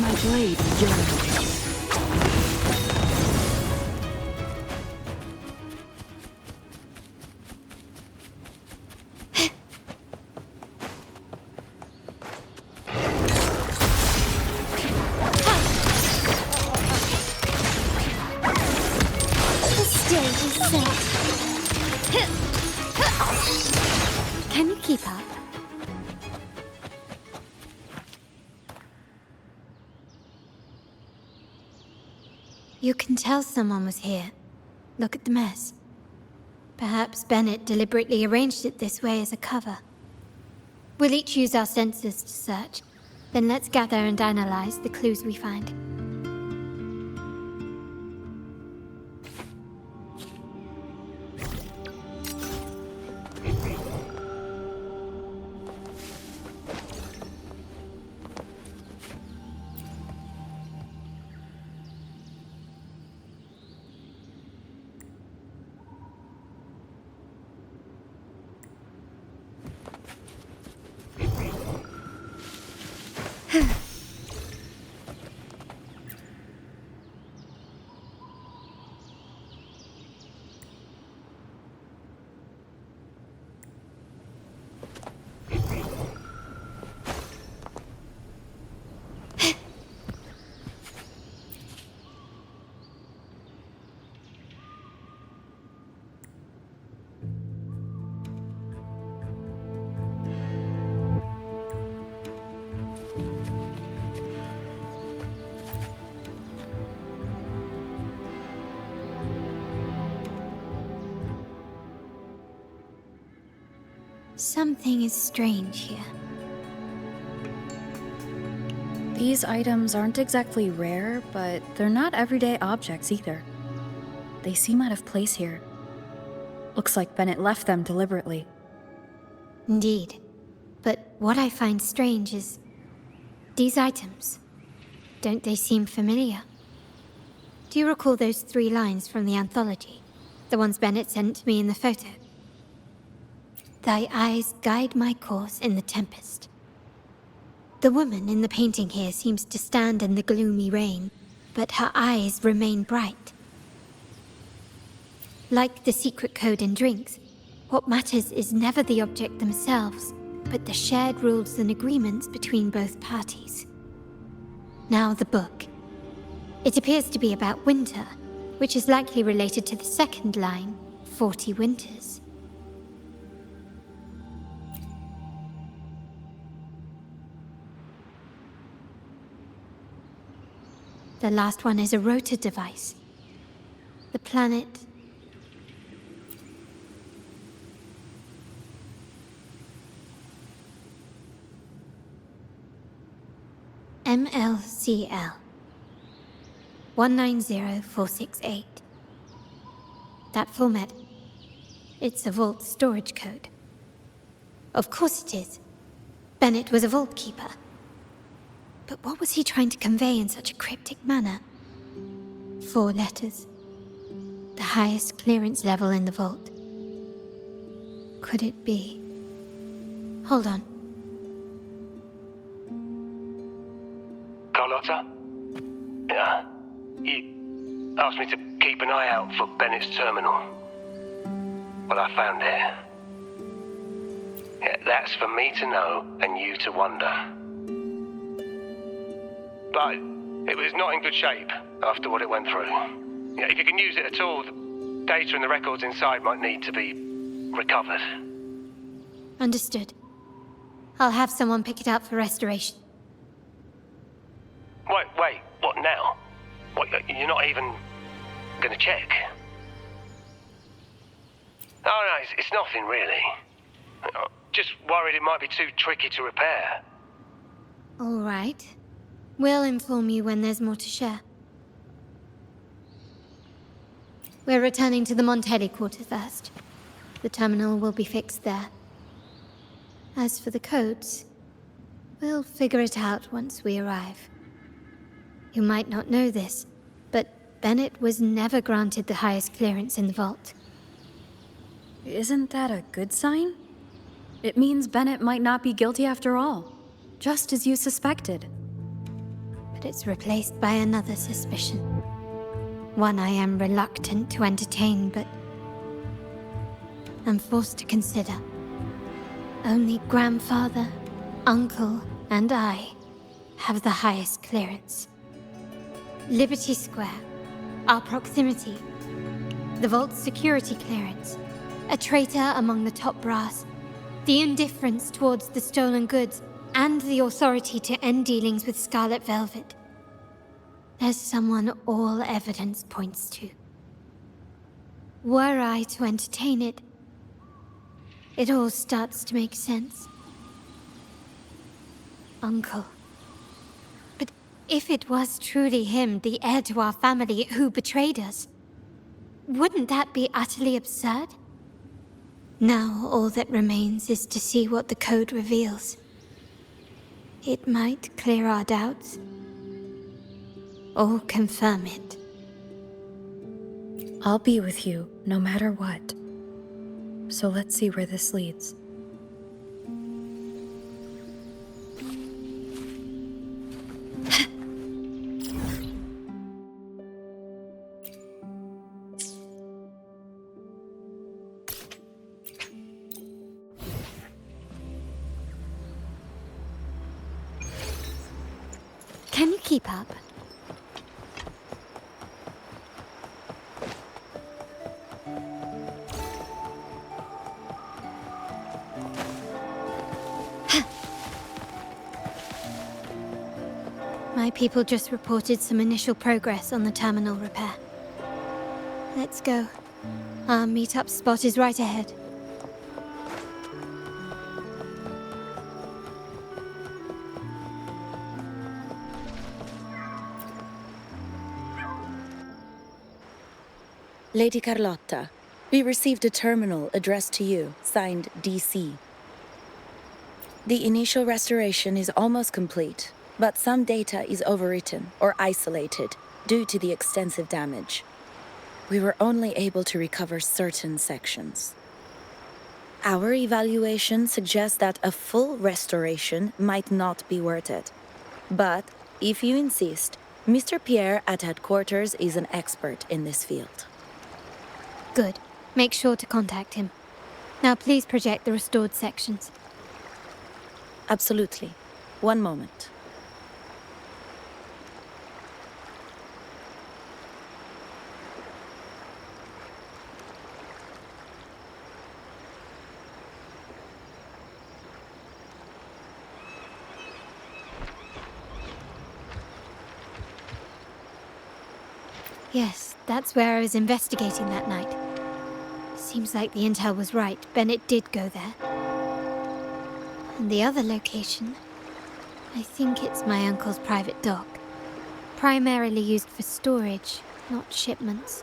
My blade yearns. Can you keep up? You can tell someone was here. Look at the mess. Perhaps Bennett deliberately arranged it this way as a cover. We'll each use our senses to search. Then let's gather and analyze the clues we find. Something is strange here. These items aren't exactly rare, but they're not everyday objects either. They seem out of place here. Looks like Bennett left them deliberately. Indeed. But what I find strange is these items. Don't they seem familiar? Do you recall those 3 lines from the anthology? The ones Bennett sent to me in the photo? Thy eyes guide my course in the tempest. The woman in the painting here seems to stand in the gloomy rain, but her eyes remain bright. Like the secret code in drinks, what matters is never the object themselves, but the shared rules and agreements between both parties. Now the book. It appears to be about winter, which is likely related to the second line, 40 winters. The last one is a rotor device. The planet... MLCL 190468. That format. It's a vault storage code. Of course it is. Bennett was a vault keeper. But what was he trying to convey in such a cryptic manner? 4 letters. The highest clearance level in the vault. Could it be? Hold on. Carlotta? Yeah. You asked me to keep an eye out for Bennett's terminal. Well, I found it. Yeah, that's for me to know and you to wonder. But it was not in good shape after what it went through. Yeah, if you can use it at all, the data and the records inside might need to be recovered. Understood. I'll have someone pick it up for restoration. Wait, what now? What, you're not even gonna check? Oh no, it's nothing really. Just worried it might be too tricky to repair. All right. We'll inform you when there's more to share. We're returning to the Montelli quarter first. The terminal will be fixed there. As for the codes, we'll figure it out once we arrive. You might not know this, but Bennett was never granted the highest clearance in the vault. Isn't that a good sign? It means Bennett might not be guilty after all, just as you suspected. But it's replaced by another suspicion. One I am reluctant to entertain, but I'm forced to consider. Only grandfather, uncle, and I have the highest clearance. Liberty Square, our proximity, the vault's security clearance, a traitor among the top brass, the indifference towards the stolen goods, and the authority to end dealings with Scarlet Velvet. There's someone all evidence points to. Were I to entertain it, it all starts to make sense. Uncle. But if it was truly him, the heir to our family, who betrayed us, wouldn't that be utterly absurd? Now all that remains is to see what the code reveals. It might clear our doubts, or confirm it. I'll be with you, no matter what. So let's see where this leads. Can you keep up? My people just reported some initial progress on the terminal repair. Let's go. Our meetup spot is right ahead. Lady Carlotta, we received a terminal addressed to you, signed DC. The initial restoration is almost complete, but some data is overwritten or isolated due to the extensive damage. We were only able to recover certain sections. Our evaluation suggests that a full restoration might not be worth it. But if you insist, Mr. Pierre at headquarters is an expert in this field. Good. Make sure to contact him. Now please project the restored sections. Absolutely. One moment. Yes, that's where I was investigating that night. Seems like the intel was right. Bennett did go there. And the other location, I think it's my uncle's private dock. Primarily used for storage, not shipments.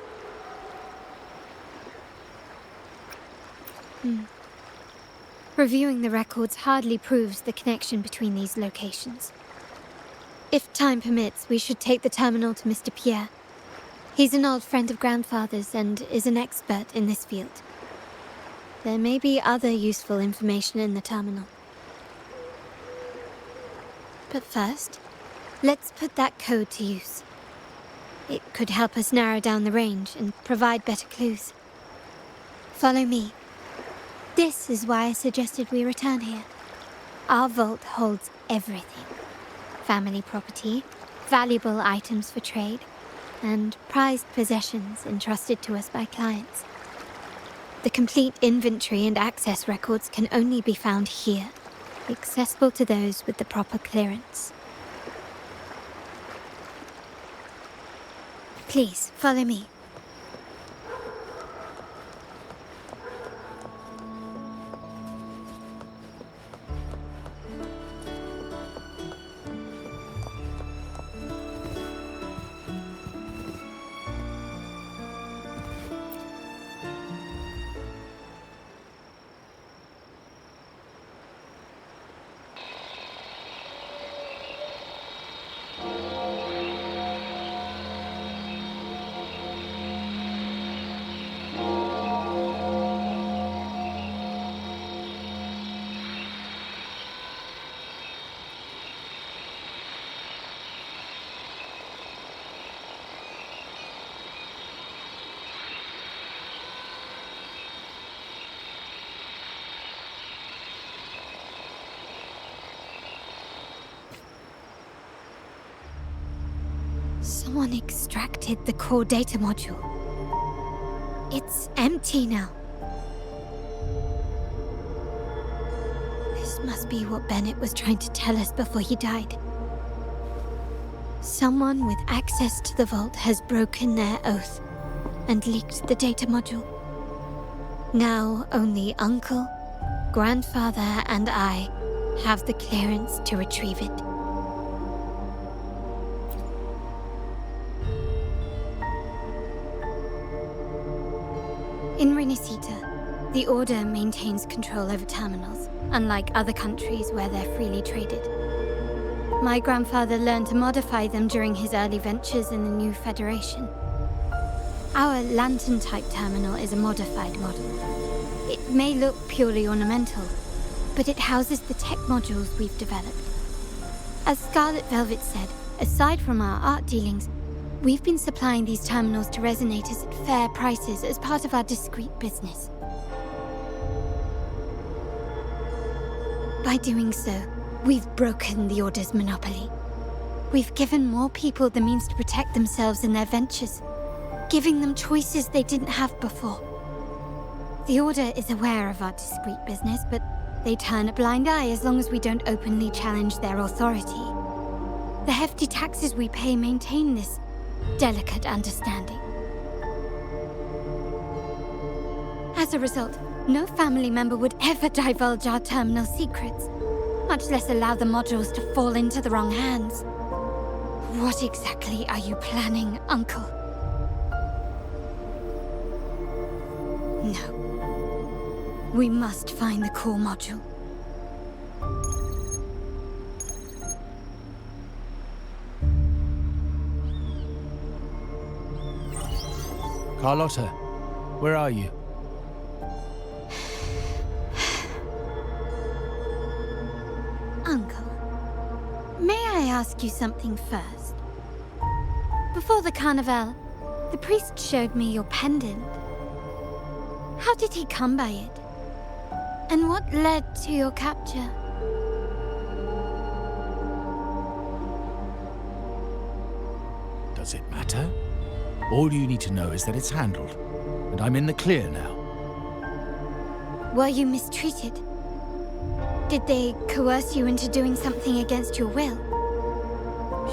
Reviewing the records hardly proves the connection between these locations. If time permits, we should take the terminal to Mr. Pierre. He's an old friend of Grandfather's and is an expert in this field. There may be other useful information in the terminal. But first, let's put that code to use. It could help us narrow down the range and provide better clues. Follow me. This is why I suggested we return here. Our vault holds everything. Family property, valuable items for trade, and prized possessions entrusted to us by clients. The complete inventory and access records can only be found here, accessible to those with the proper clearance. Please, follow me. Someone extracted the core data module. It's empty now. This must be what Bennett was trying to tell us before he died. Someone with access to the vault has broken their oath and leaked the data module. Now only Uncle, Grandfather, and I have the clearance to retrieve it. In Renisita, the Order maintains control over terminals, unlike other countries where they're freely traded. My grandfather learned to modify them during his early ventures in the new Federation. Our lantern-type terminal is a modified model. It may look purely ornamental, but it houses the tech modules we've developed. As Scarlet Velvet said, aside from our art dealings, we've been supplying these terminals to resonators at fair prices as part of our discreet business. By doing so, we've broken the Order's monopoly. We've given more people the means to protect themselves in their ventures, giving them choices they didn't have before. The Order is aware of our discreet business, but they turn a blind eye as long as we don't openly challenge their authority. The hefty taxes we pay maintain this delicate understanding. As a result, no family member would ever divulge our terminal secrets, much less allow the modules to fall into the wrong hands. What exactly are you planning, Uncle? No. We must find the core module. Carlotta, where are you? Uncle, may I ask you something first? Before the carnival, the priest showed me your pendant. How did he come by it? And what led to your capture? Does it matter? All you need to know is that it's handled, and I'm in the clear now. Were you mistreated? Did they coerce you into doing something against your will?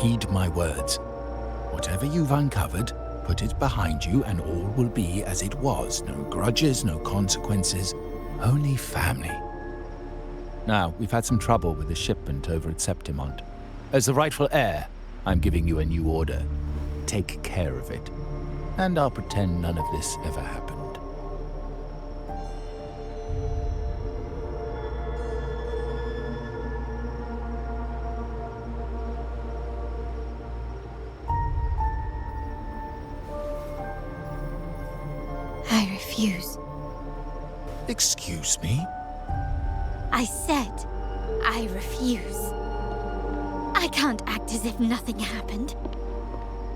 Heed my words. Whatever you've uncovered, put it behind you and all will be as it was. No grudges, no consequences, only family. Now, we've had some trouble with the shipment over at Septimont. As the rightful heir, I'm giving you a new order. Take care of it. And I'll pretend none of this ever happened. I refuse. Excuse me? I said, I refuse. I can't act as if nothing happened.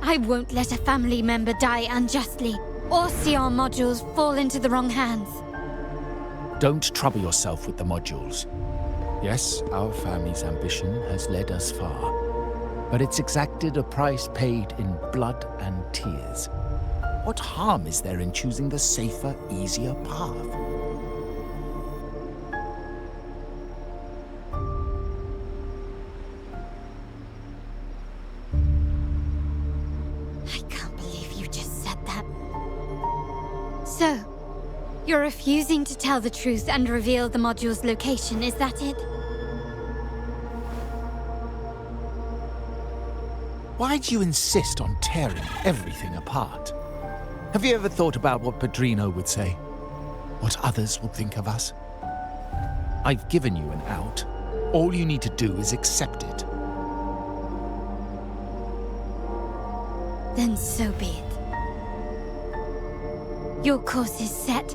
I won't let a family member die unjustly, or see our modules fall into the wrong hands. Don't trouble yourself with the modules. Yes, our family's ambition has led us far, but it's exacted a price paid in blood and tears. What harm is there in choosing the safer, easier path? I can't believe you just said that. So, you're refusing to tell the truth and reveal the module's location, is that it? Why do you insist on tearing everything apart? Have you ever thought about what Padrino would say? What others would think of us? I've given you an out. All you need to do is accept it. Then so be it. Your course is set,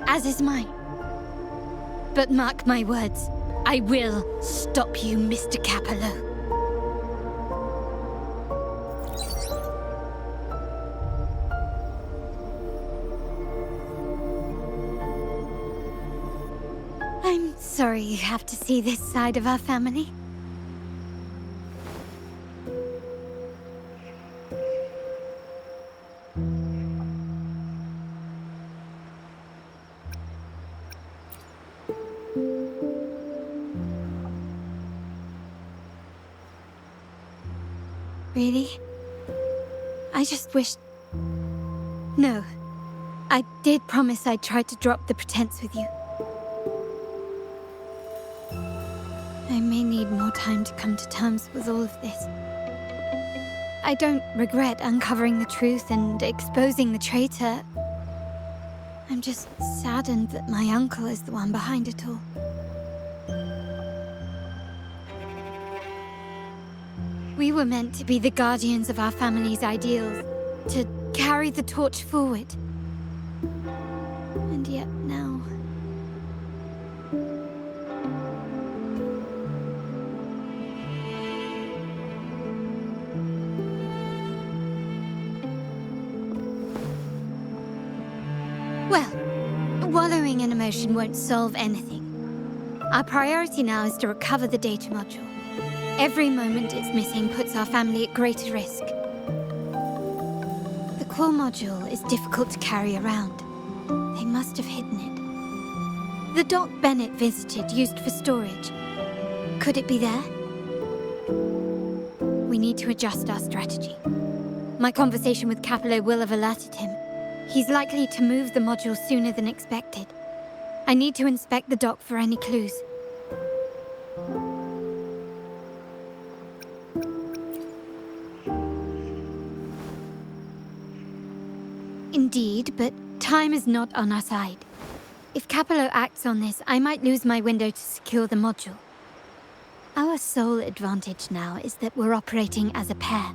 as is mine. But mark my words, I will stop you, Mr. Capello. I'm sorry you have to see this side of our family. Really? I just wished... No. I did promise I'd try to drop the pretense with you. I may need more time to come to terms with all of this. I don't regret uncovering the truth and exposing the traitor. I'm just saddened that my uncle is the one behind it all. We were meant to be the guardians of our family's ideals, to carry the torch forward. And yet now... Well, wallowing in emotion won't solve anything. Our priority now is to recover the data module. Every moment it's missing puts our family at greater risk. The core module is difficult to carry around. They must have hidden it. The dock Bennett visited used for storage. Could it be there? We need to adjust our strategy. My conversation with Capello will have alerted him. He's likely to move the module sooner than expected. I need to inspect the dock for any clues. Indeed, but time is not on our side. If Capello acts on this, I might lose my window to secure the module. Our sole advantage now is that we're operating as a pair.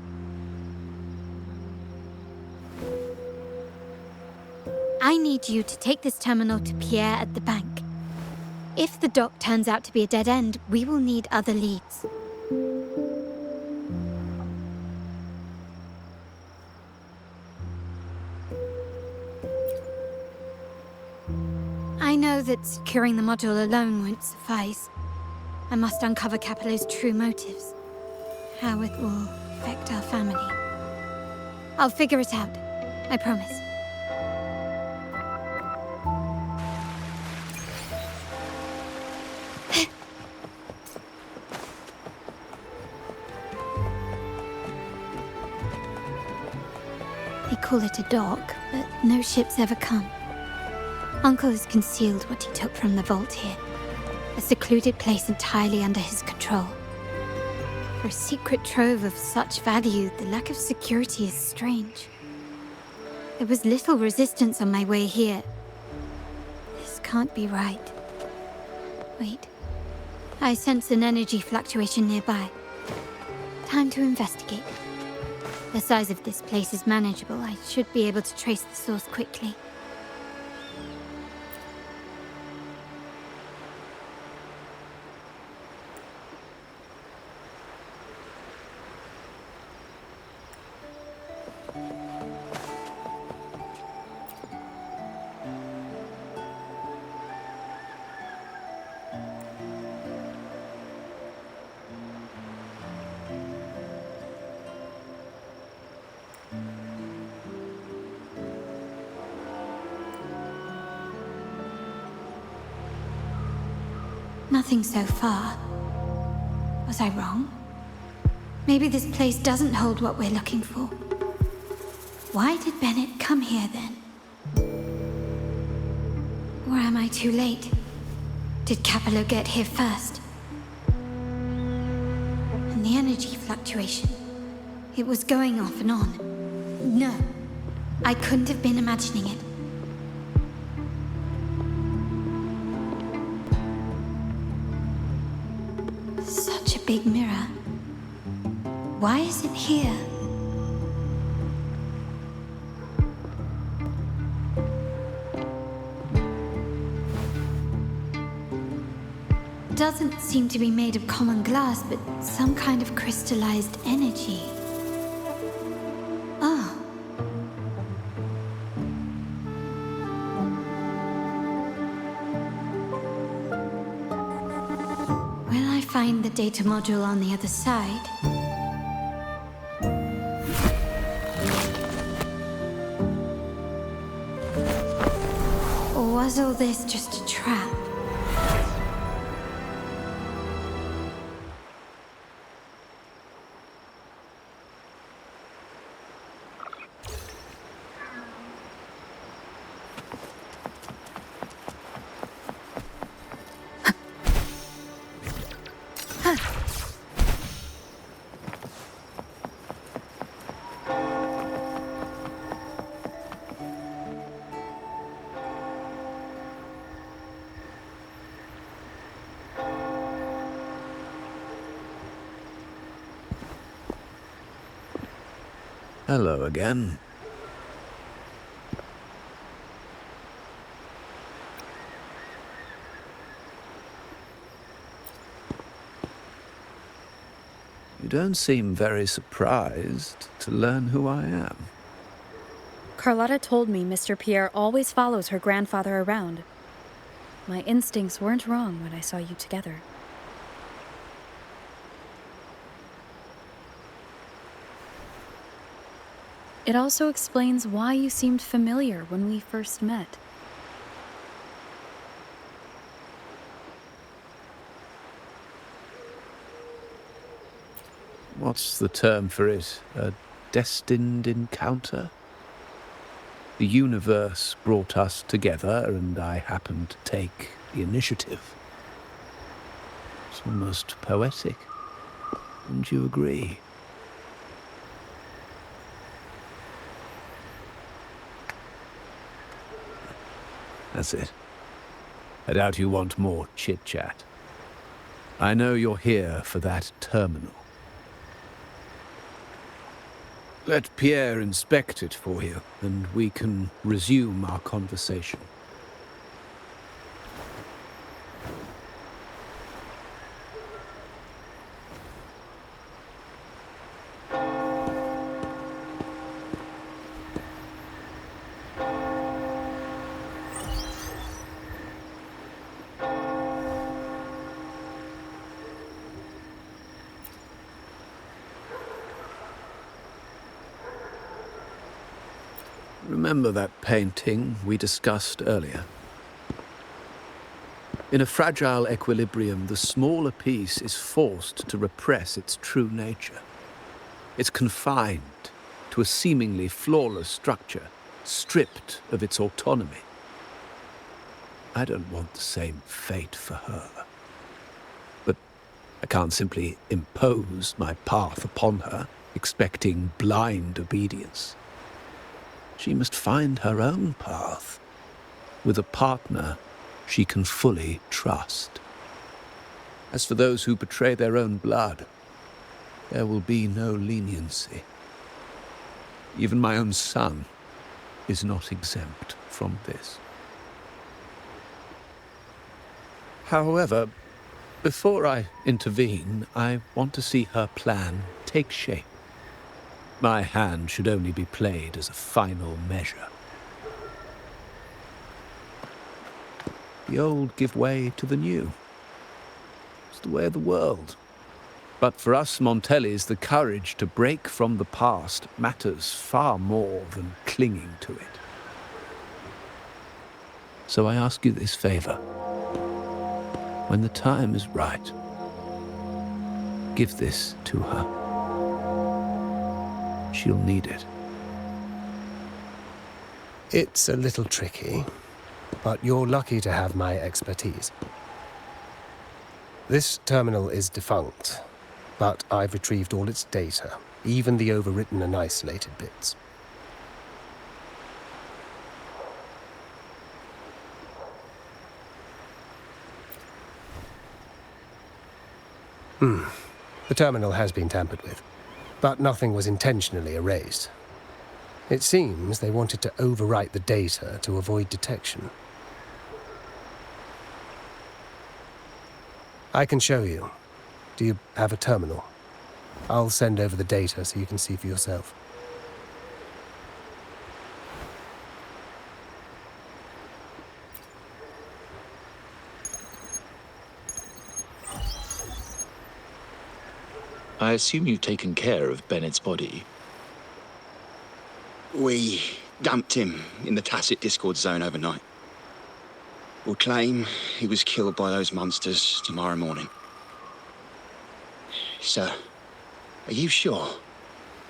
I need you to take this terminal to Pierre at the bank. If the dock turns out to be a dead end, we will need other leads. I know that securing the module alone won't suffice. I must uncover Capello's true motives. How it will affect our family. I'll figure it out. I promise. They call it a dock, but no ships ever come. Uncle has concealed what he took from the vault here. A secluded place entirely under his control. For a secret trove of such value, the lack of security is strange. There was little resistance on my way here. This can't be right. Wait. I sense an energy fluctuation nearby. Time to investigate. The size of this place is manageable. I should be able to trace the source quickly. Nothing so far. Was I wrong? Maybe this place doesn't hold what we're looking for. Why did Bennett come here then? Or am I too late? Did Capello get here first? And the energy fluctuation. It was going off and on. No, I couldn't have been imagining it. Such a big mirror. Why is it here? Doesn't seem to be made of common glass, but some kind of crystallized energy. Oh. Will I find the data module on the other side? Or was all this just a trap? Hello again. You don't seem very surprised to learn who I am. Carlotta told me Mr. Pierre always follows her grandfather around. My instincts weren't wrong when I saw you together. It also explains why you seemed familiar when we first met. What's the term for it? A destined encounter? The universe brought us together, and I happened to take the initiative. It's almost poetic. Wouldn't you agree? That's it. I doubt you want more chit-chat. I know you're here for that terminal. Let Pierre inspect it for you, and we can resume our conversation. Remember that painting we discussed earlier? In a fragile equilibrium, the smaller piece is forced to repress its true nature. It's confined to a seemingly flawless structure, stripped of its autonomy. I don't want the same fate for her. But I can't simply impose my path upon her, expecting blind obedience. She must find her own path, with a partner she can fully trust. As for those who betray their own blood, there will be no leniency. Even my own son is not exempt from this. However, before I intervene, I want to see her plan take shape. My hand should only be played as a final measure. The old give way to the new. It's the way of the world. But for us Montellis, the courage to break from the past matters far more than clinging to it. So I ask you this favor. When the time is right, give this to her. She'll need it. It's a little tricky, but you're lucky to have my expertise. This terminal is defunct, but I've retrieved all its data, even the overwritten and isolated bits. The terminal has been tampered with, but nothing was intentionally erased. It seems they wanted to overwrite the data to avoid detection. I can show you. Do you have a terminal? I'll send over the data so you can see for yourself. I assume you've taken care of Bennett's body. We dumped him in the tacit Discord zone overnight. We'll claim he was killed by those monsters tomorrow morning. Sir, are you sure?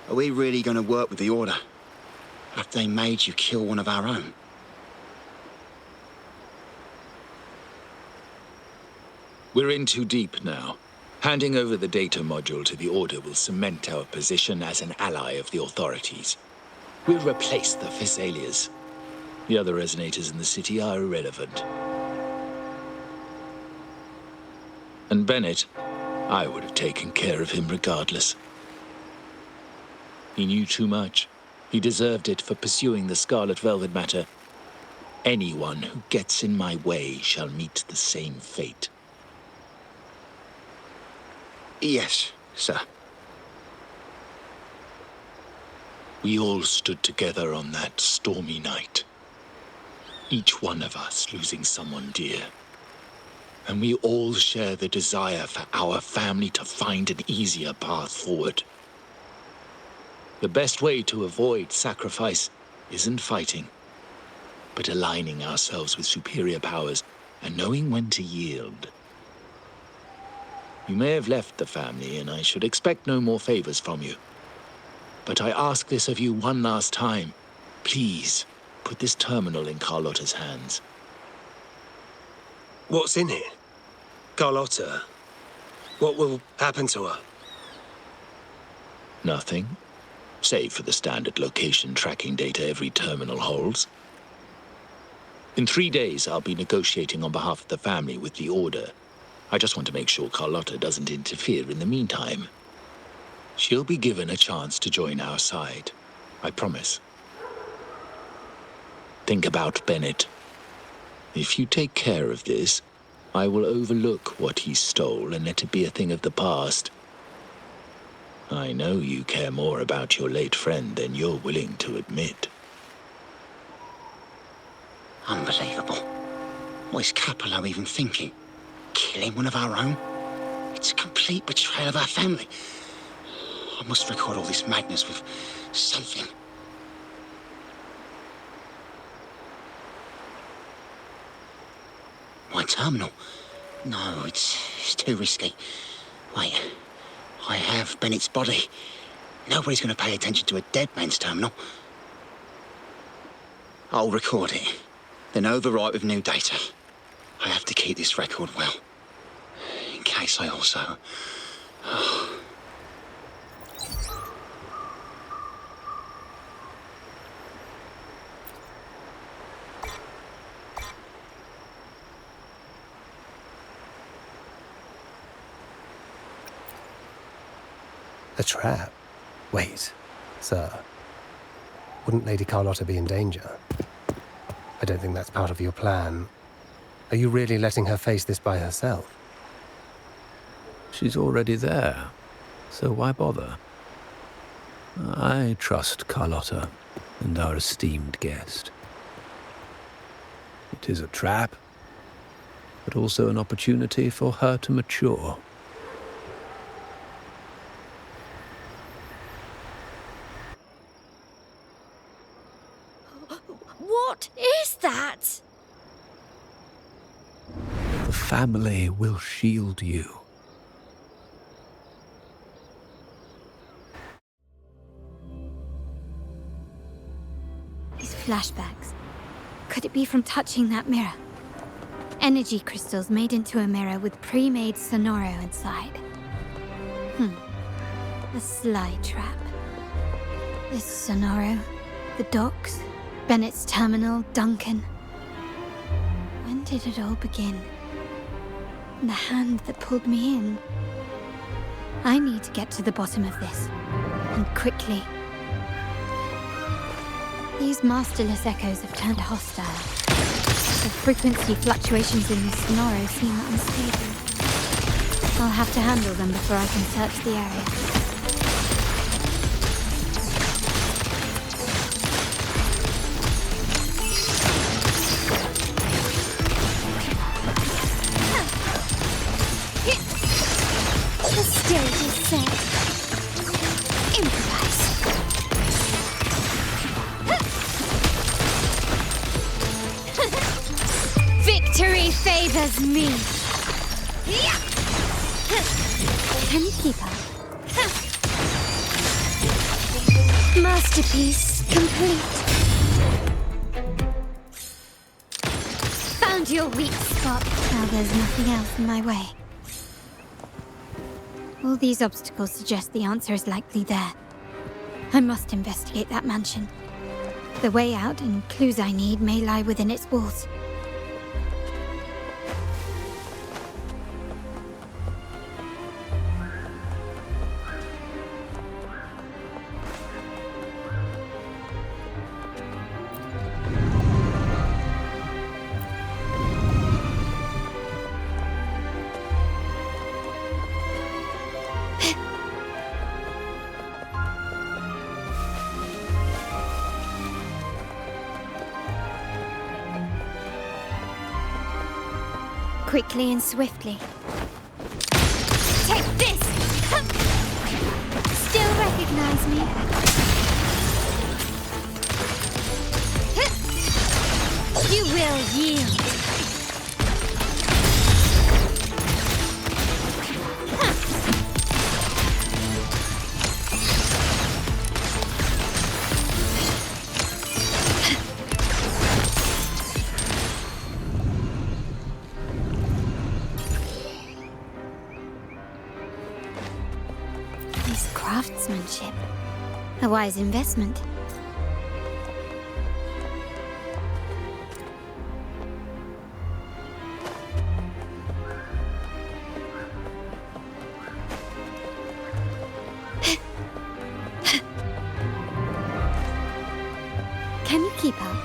Are we really going to work with the Order after they made you kill one of our own? We're in too deep now. Handing over the data module to the Order will cement our position as an ally of the authorities. We'll replace the Thessalias. The other resonators in the city are irrelevant. And Bennett, I would have taken care of him regardless. He knew too much. He deserved it for pursuing the Scarlet Velvet matter. Anyone who gets in my way shall meet the same fate. Yes, sir. We all stood together on that stormy night. Each one of us losing someone dear. And we all share the desire for our family to find an easier path forward. The best way to avoid sacrifice isn't fighting, but aligning ourselves with superior powers and knowing when to yield. You may have left the family, and I should expect no more favors from you. But I ask this of you one last time. Please, put this terminal in Carlotta's hands. What's in it? Carlotta? What will happen to her? Nothing, save for the standard location tracking data every terminal holds. In 3 days, I'll be negotiating on behalf of the family with the Order. I just want to make sure Carlotta doesn't interfere in the meantime. She'll be given a chance to join our side. I promise. Think about Bennett. If you take care of this, I will overlook what he stole and let it be a thing of the past. I know you care more about your late friend than you're willing to admit. Unbelievable. What is Capello even thinking? Killing one of our own? It's a complete betrayal of our family. I must record all this madness with something. My terminal? No, it's too risky. Wait, I have Bennett's body. Nobody's going to pay attention to a dead man's terminal. I'll record it, then overwrite with new data. I have to keep this record well, in case I also... A trap? Wait, sir. Wouldn't Lady Carlotta be in danger? I don't think that's part of your plan. Are you really letting her face this by herself? She's already there, so why bother? I trust Carlotta and our esteemed guest. It is a trap, but also an opportunity for her to mature. What is that? The family will shield you. These flashbacks. Could it be from touching that mirror? Energy crystals made into a mirror with pre-made Sonoro inside. A sly trap. This Sonoro, the docks, Bennett's terminal, Duncan. When did it all begin? The hand that pulled me in. I need to get to the bottom of this. And quickly. These masterless echoes have turned hostile. The frequency fluctuations in the Sonoro seem unstable. I'll have to handle them before I can search the area. The stage is set. Improvise. Victory favors me. Can you keep up? Masterpiece complete. Found your weak spot. Now there's nothing else in my way. All these obstacles suggest the answer is likely there. I must investigate that mansion. The way out and clues I need may lie within its walls. Quickly and swiftly. Take this! Still recognize me? You will yield. Craftsmanship. A wise investment. Can you keep up?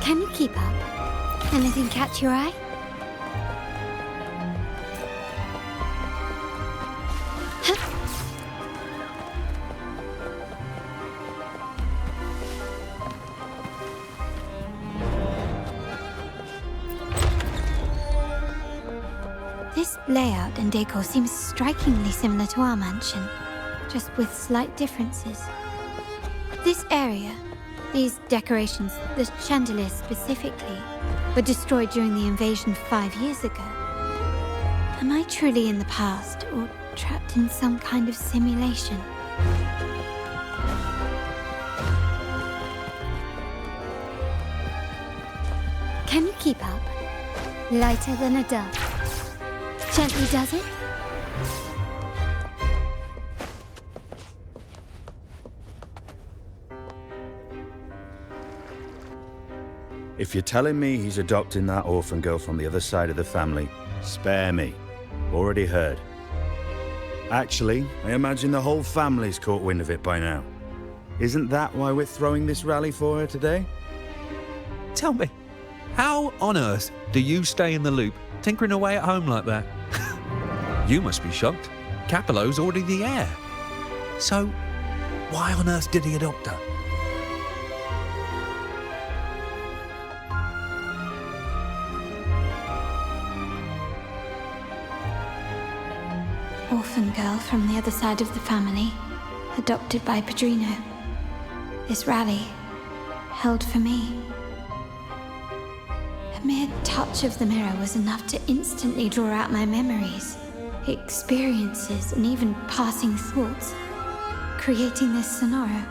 Can you keep up? Anything catch your eye? This layout and decor seems strikingly similar to our mansion, just with slight differences. This area, these decorations, the chandeliers specifically, were destroyed during the invasion 5 years ago. Am I truly in the past, or trapped in some kind of simulation? Can you keep up? Lighter than a dove. Gently does it? If you're telling me he's adopting that orphan girl from the other side of the family, spare me. Already heard. Actually, I imagine the whole family's caught wind of it by now. Isn't that why we're throwing this rally for her today? Tell me, how on earth do you stay in the loop, tinkering away at home like that? You must be shocked. Capello's already the heir. So, why on earth did he adopt her? Orphan girl from the other side of the family, adopted by Padrino. This rally held for me. A mere touch of the mirror was enough to instantly draw out my memories, experiences, and even passing thoughts, creating this scenario.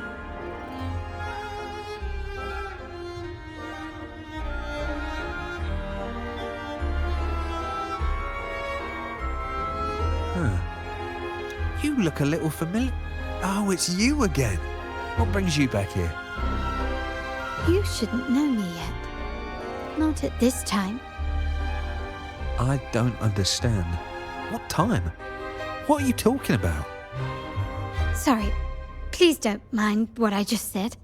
You look a little familiar. Oh, it's you again. What brings you back here? You shouldn't know me yet. Not at this time. I don't understand. What time? What are you talking about? Sorry. Please don't mind what I just said.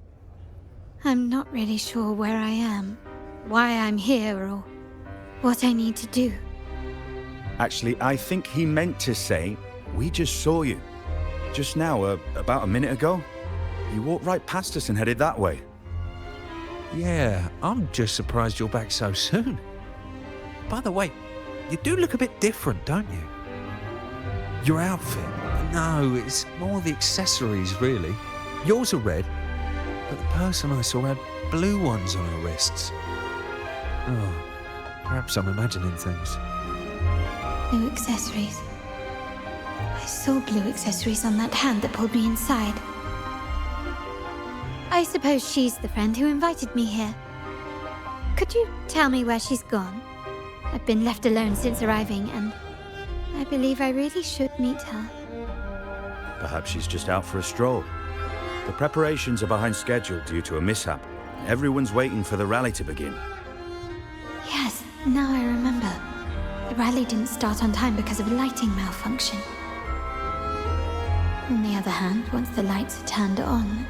I'm not really sure where I am, why I'm here, or what I need to do. Actually, I think he meant to say, we just saw you. Just now, about a minute ago. You walked right past us and headed that way. Yeah, I'm just surprised you're back so soon. By the way, you do look a bit different, don't you? Your outfit. No, it's more the accessories, really. Yours are red, but the person I saw had blue ones on her wrists. Oh, perhaps I'm imagining things. Blue accessories. I saw blue accessories on that hand that pulled me inside. I suppose she's the friend who invited me here. Could you tell me where she's gone? I've been left alone since arriving, and I believe I really should meet her. Perhaps she's just out for a stroll. The preparations are behind schedule due to a mishap. Everyone's waiting for the rally to begin. Yes, now I remember. The rally didn't start on time because of a lighting malfunction. On the other hand, once the lights are turned on,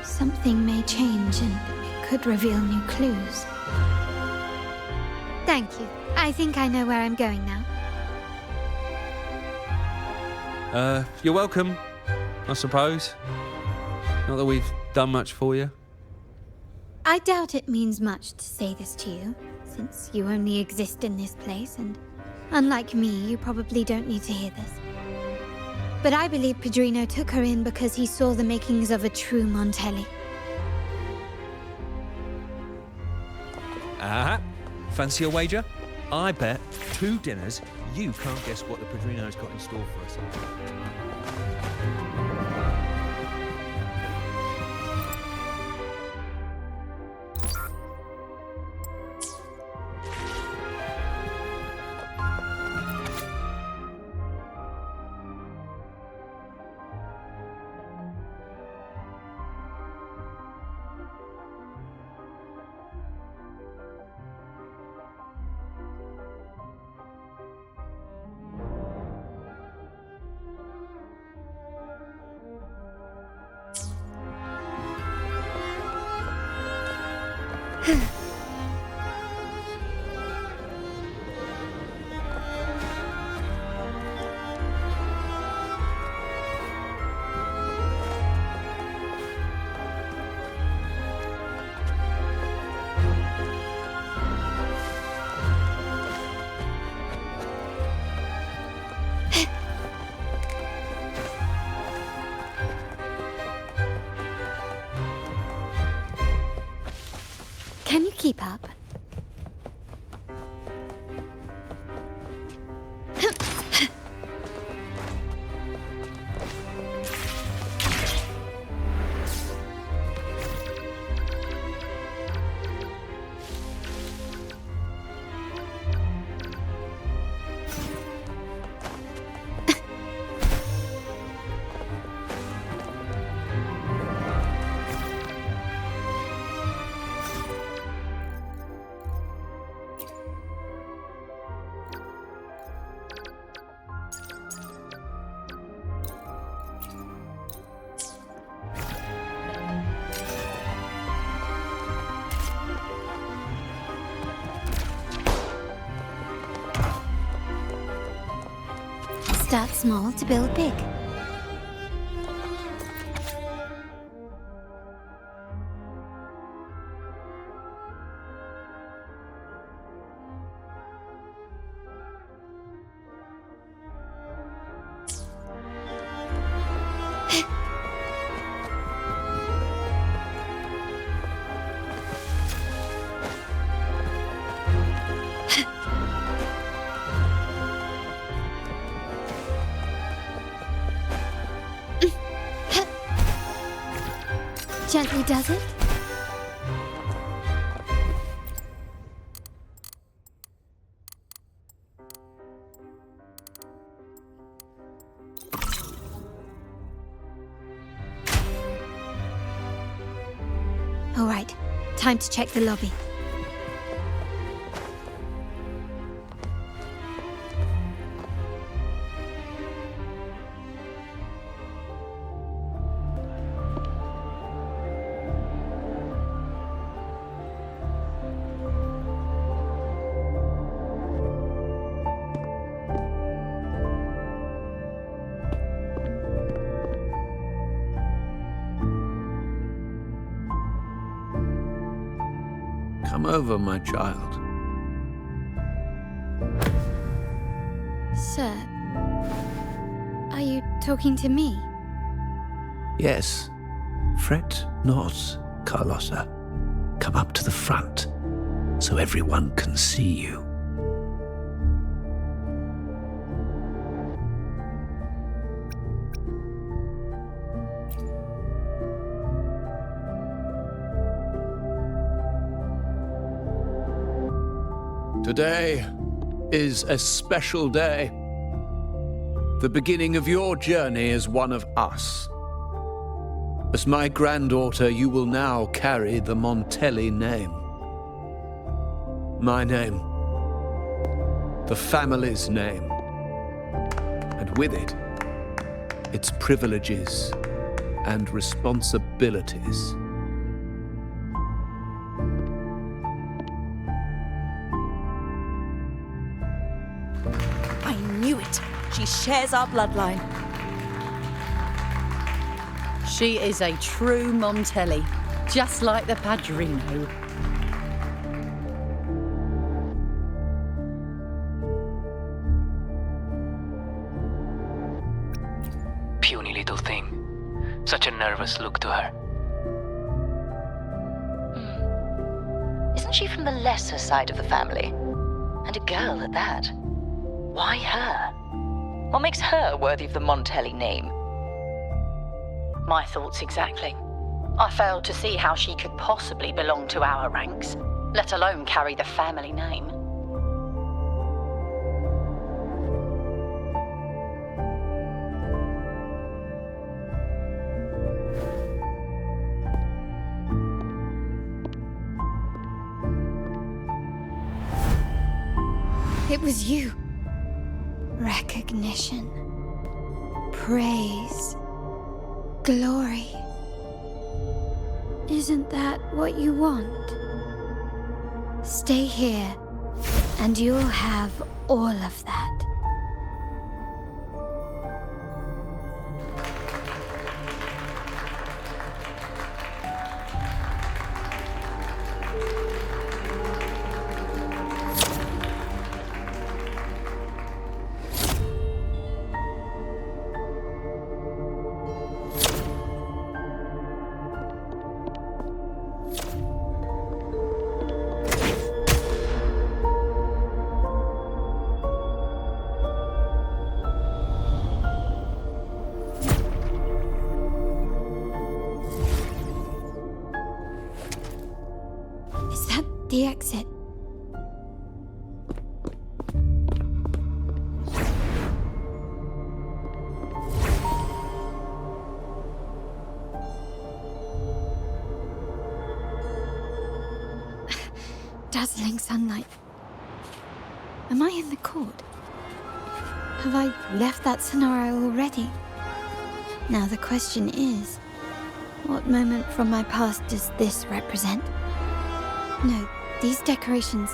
something may change and it could reveal new clues. Thank you. I think I know where I'm going now. You're welcome, I suppose. Not that we've done much for you. I doubt it means much to say this to you, since you only exist in this place, and unlike me, you probably don't need to hear this. But I believe Padrino took her in because he saw the makings of a true Montelli. Ah, fancy a wager? I bet 2 dinners you can't guess what the Padrino's got in store for us. Can you keep up? Start small to build big. gently does it. All right, time to check the lobby. Come over, my child. Sir, are you talking to me? Yes. Fret not, Carlotta. Come up to the front, so everyone can see you. Today is a special day. The beginning of your journey as one of us. As my granddaughter, you will now carry the Montelli name. My name. The family's name. And with it, its privileges and responsibilities. I knew it. She shares our bloodline. She is a true Montelli, just like the Padrino. Puny little thing. Such a nervous look to her. Isn't she from the lesser side of the family? And a girl at that. Why her? What makes her worthy of the Montelli name? My thoughts exactly. I failed to see how she could possibly belong to our ranks, let alone carry the family name. It was you. Recognition. Praise. Glory. Isn't that what you want? Stay here, and you'll have all of that. The exit. Dazzling sunlight. Am I in the court? Have I left that scenario already? Now the question is, what moment from my past does this represent? No. These decorations,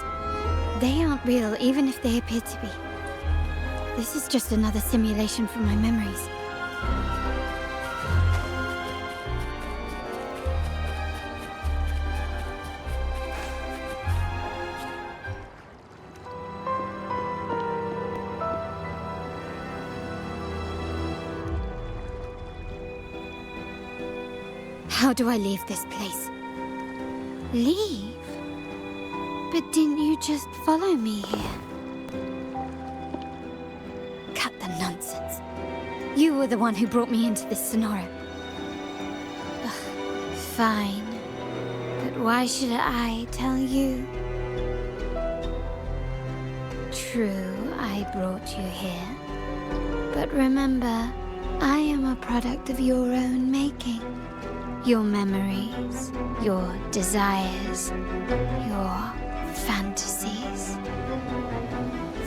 they aren't real, even if they appear to be. This is just another simulation from my memories. How do I leave this place? Leave? But didn't you just follow me here? Cut the nonsense. You were the one who brought me into this scenario. Ugh, Fine. But why should I tell you? True, I brought you here. But remember, I am a product of your own making. Your memories, your desires, your fantasies.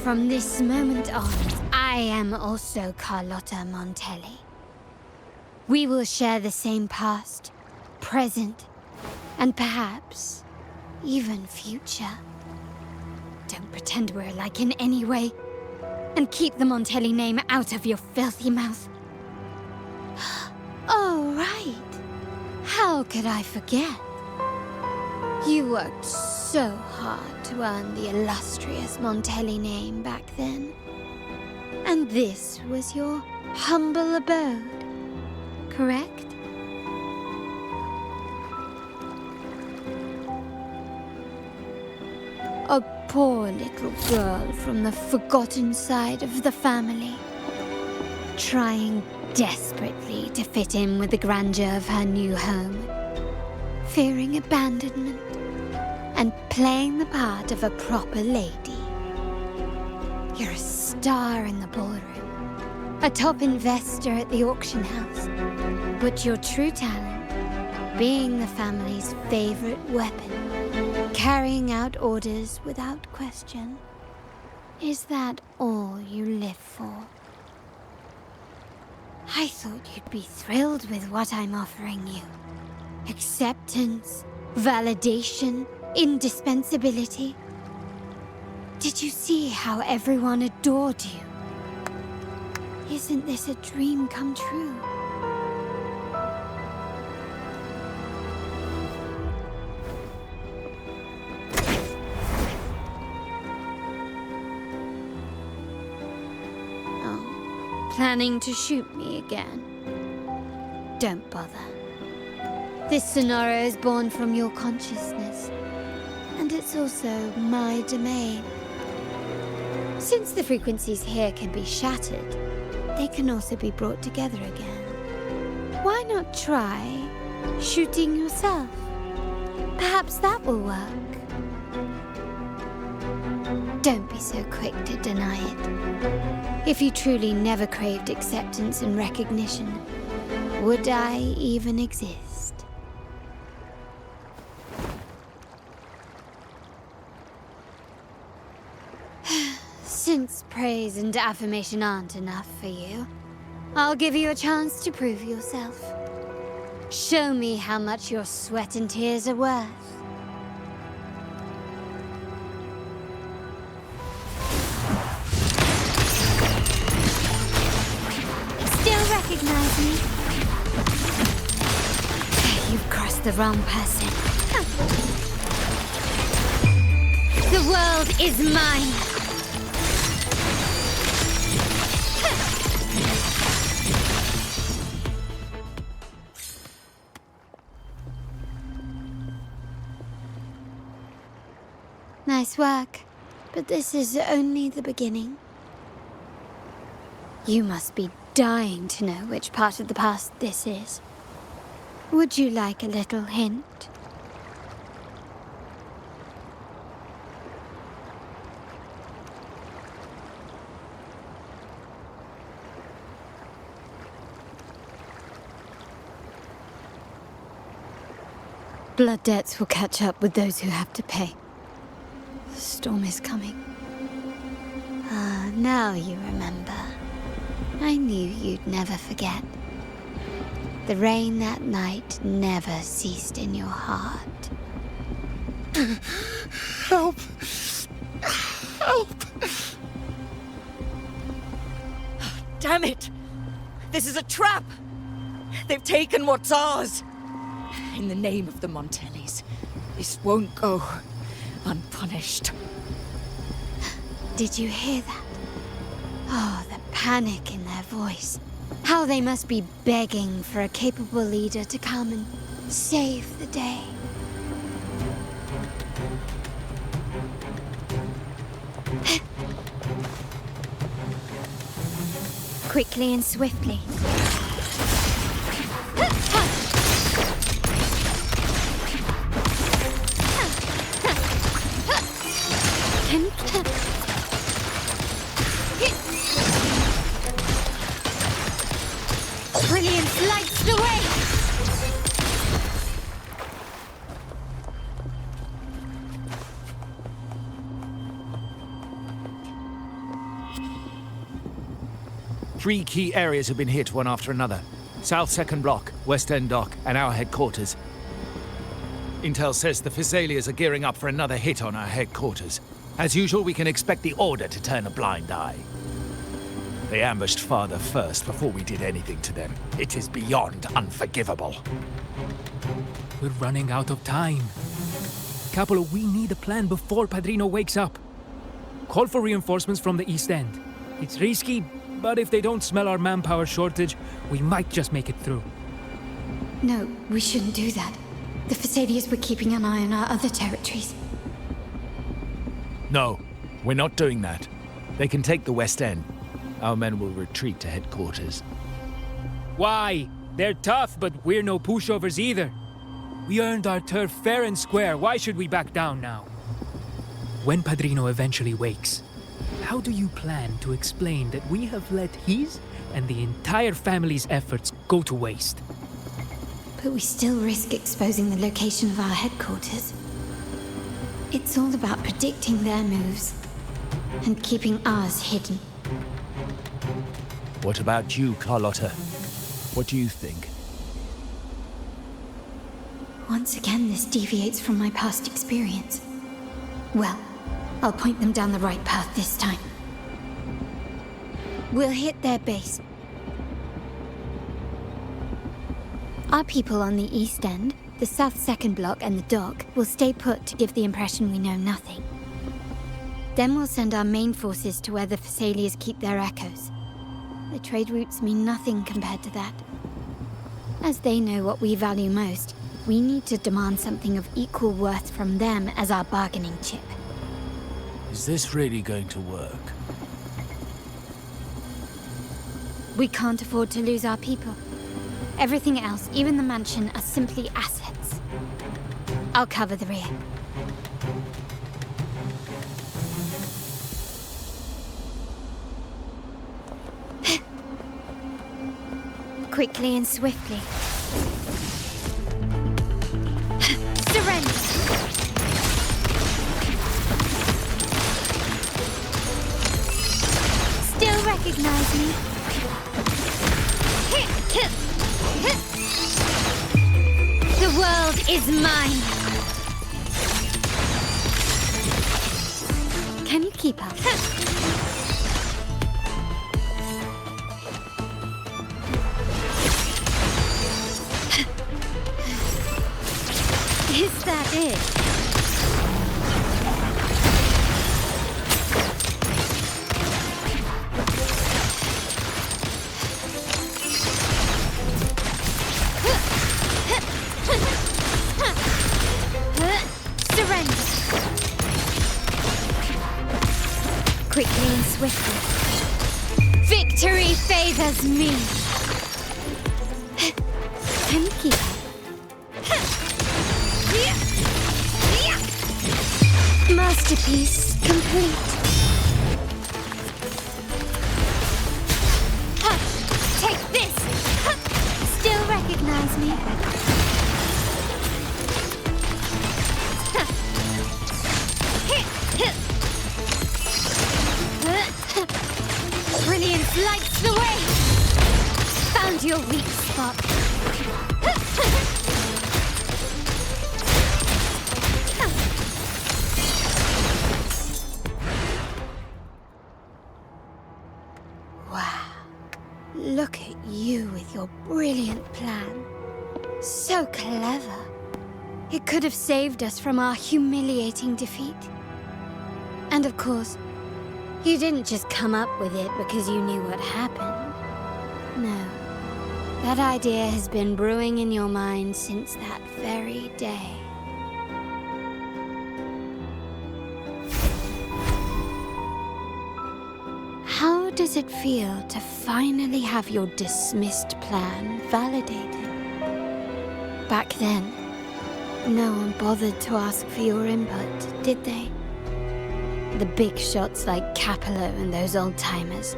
From this moment on, I am also Carlotta Montelli. We will share the same past, present, and perhaps even future. Don't pretend we're alike in any way, and keep the Montelli name out of your filthy mouth. Oh, right. How could I forget? You worked so hard to earn the illustrious Montelli name back then. And this was your humble abode, correct? A poor little girl from the forgotten side of the family, trying desperately to fit in with the grandeur of her new home, fearing abandonment, and playing the part of a proper lady. You're a star in the ballroom, a top investor at the auction house, but your true talent, being the family's favorite weapon, carrying out orders without question. Is that all you live for? I thought you'd be thrilled with what I'm offering you. Acceptance, validation, indispensability. Did you see how everyone adored you? Isn't this a dream come true? Planning to shoot me again? Don't bother. This scenario is born from your consciousness, and it's also my domain. Since the frequencies here can be shattered, they can also be brought together again. Why not try shooting yourself? Perhaps that will work. Don't be so quick to deny it. If you truly never craved acceptance and recognition, would I even exist? Since praise and affirmation aren't enough for you, I'll give you a chance to prove yourself. Show me how much your sweat and tears are worth. Recognize me? You've crossed the wrong person. The world is mine. Nice work, but this is only the beginning. You must be dying to know which part of the past this is. Would you like a little hint? Blood debts will catch up with those who have to pay. The storm is coming. Ah, now you remember. I knew you'd never forget. The rain that night never ceased in your heart. Help! Help! Damn it! This is a trap! They've taken what's ours! In the name of the Montellis, this won't go unpunished. Did you hear that? Oh, the panic in their voice. How they must be begging for a capable leader to come and save the day. Quickly and swiftly. Brilliance lights the way! Three key areas have been hit one after another. South Second Block, West End Dock, and our headquarters. Intel says the Physalias are gearing up for another hit on our headquarters. As usual, we can expect the Order to turn a blind eye. They ambushed Father first before we did anything to them. It is beyond unforgivable. We're running out of time. Capolo, we need a plan before Padrino wakes up. Call for reinforcements from the East End. It's risky, but if they don't smell our manpower shortage, we might just make it through. No, we shouldn't do that. The Physalias were keeping an eye on our other territories. No, we're not doing that. They can take the West End. Our men will retreat to headquarters. Why? They're tough, but we're no pushovers either. We earned our turf fair and square. Why should we back down now? When Padrino eventually wakes, how do you plan to explain that we have let his and the entire family's efforts go to waste? But we still risk exposing the location of our headquarters. It's all about predicting their moves and keeping ours hidden. What about you, Carlotta? What do you think? Once again, this deviates from my past experience. Well, I'll point them down the right path this time. We'll hit their base. Our people on the East End, the South Second Block and the Dock will stay put to give the impression we know nothing. Then we'll send our main forces to where the Physalias keep their echoes. The trade routes mean nothing compared to that. As they know what we value most, we need to demand something of equal worth from them as our bargaining chip. Is this really going to work? We can't afford to lose our people. Everything else, even the mansion, are simply assets. I'll cover the rear. Quickly and swiftly. Surrender! Still recognize me? The world is mine! Can you keep up? Is that it? Surrender. Quickly and swiftly. Victory favors me. Can you keep up? Masterpiece complete. Take this! Still recognize me? Brilliance lights the way! Found your weak spot. Look at you with your brilliant plan. So clever. It could have saved us from our humiliating defeat. And of course, you didn't just come up with it because you knew what happened. No. That idea has been brewing in your mind since that very day. How does it feel to finally have your dismissed plan validated? Back then, no one bothered to ask for your input, did they? The big shots like Capello and those old-timers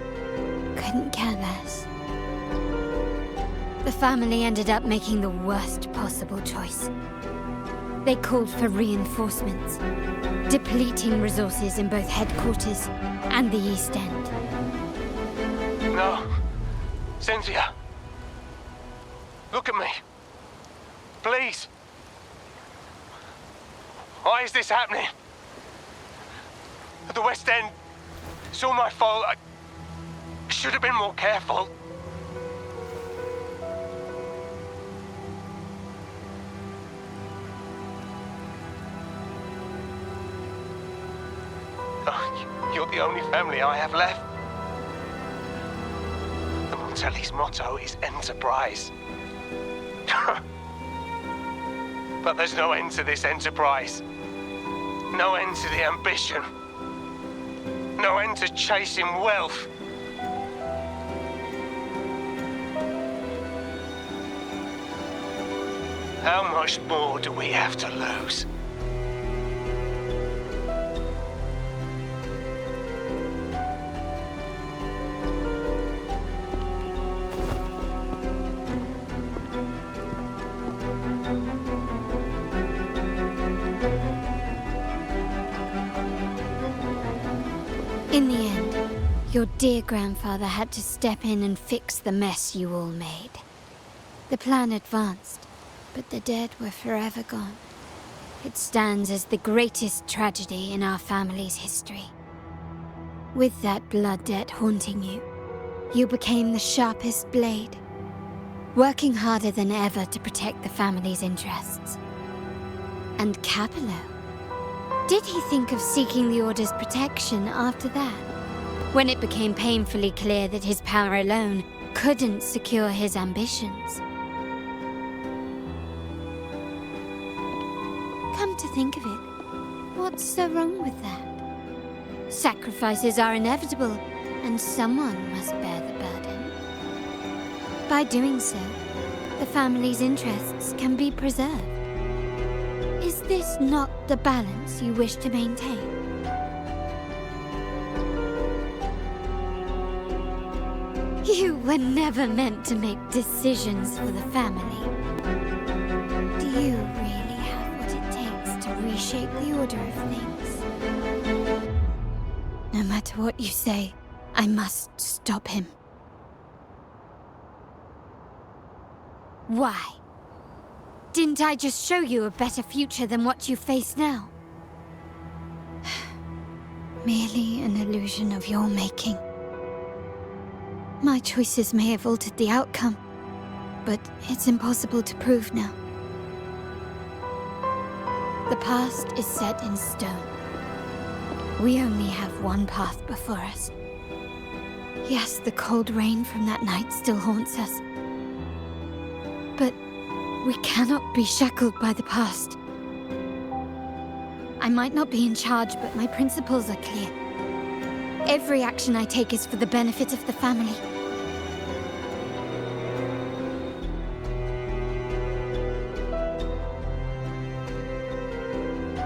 couldn't care less. The family ended up making the worst possible choice. They called for reinforcements, depleting resources in both headquarters and the East End. No. Cynthia. Look at me. Please. Why is this happening? At the West End, it's all my fault. I should have been more careful. Oh, you're the only family I have left. The Montelli's motto is enterprise. But there's no end to this enterprise. No end to the ambition. No end to chasing wealth. How much more do we have to lose? In the end, your dear grandfather had to step in and fix the mess you all made. The plan advanced, but the dead were forever gone. It stands as the greatest tragedy in our family's history. With that blood debt haunting you, you became the sharpest blade, working harder than ever to protect the family's interests. And Capello? Did he think of seeking the Order's protection after that? When it became painfully clear that his power alone couldn't secure his ambitions. Come to think of it, what's so wrong with that? Sacrifices are inevitable, and someone must bear the burden. By doing so, the family's interests can be preserved. Is this not the balance you wish to maintain? You were never meant to make decisions for the family. Do you really have what it takes to reshape the order of things? No matter what you say, I must stop him. Why? Didn't I just show you a better future than what you face now? Merely an illusion of your making. My choices may have altered the outcome, but it's impossible to prove now. The past is set in stone. We only have one path before us. Yes, the cold rain from that night still haunts us. But we cannot be shackled by the past. I might not be in charge, but my principles are clear. Every action I take is for the benefit of the family.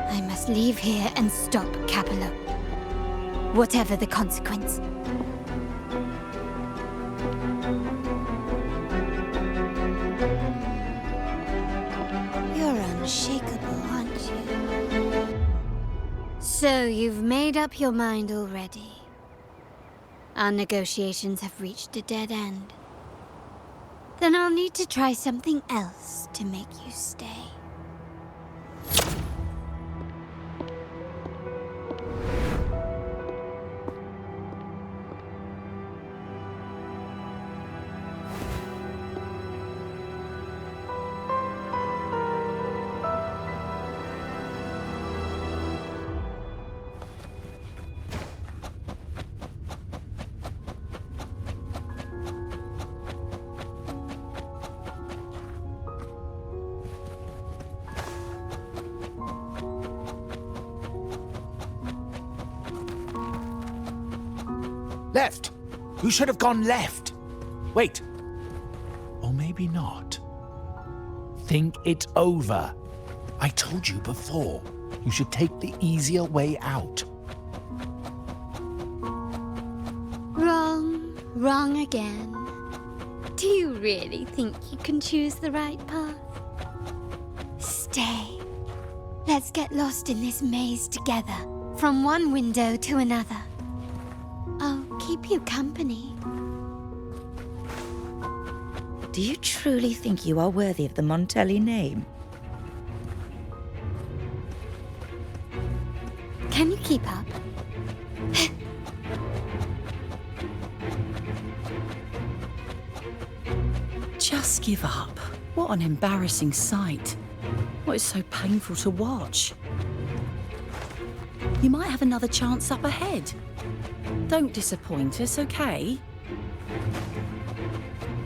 I must leave here and stop Capello, whatever the consequence. You're unshakable, aren't you? So you've made up your mind already. Our negotiations have reached a dead end. Then I'll need to try something else to make you stay. Left! You should have gone left! Wait. Or maybe not. Think it over. I told you before. You should take the easier way out. Wrong. Wrong again. Do you really think you can choose the right path? Stay. Let's get lost in this maze together, from one window to another. I'll keep you company. Do you truly think you are worthy of the Montelli name? Can you keep up? Just give up. What an embarrassing sight. What is so painful to watch? You might have another chance up ahead. Don't disappoint us, okay?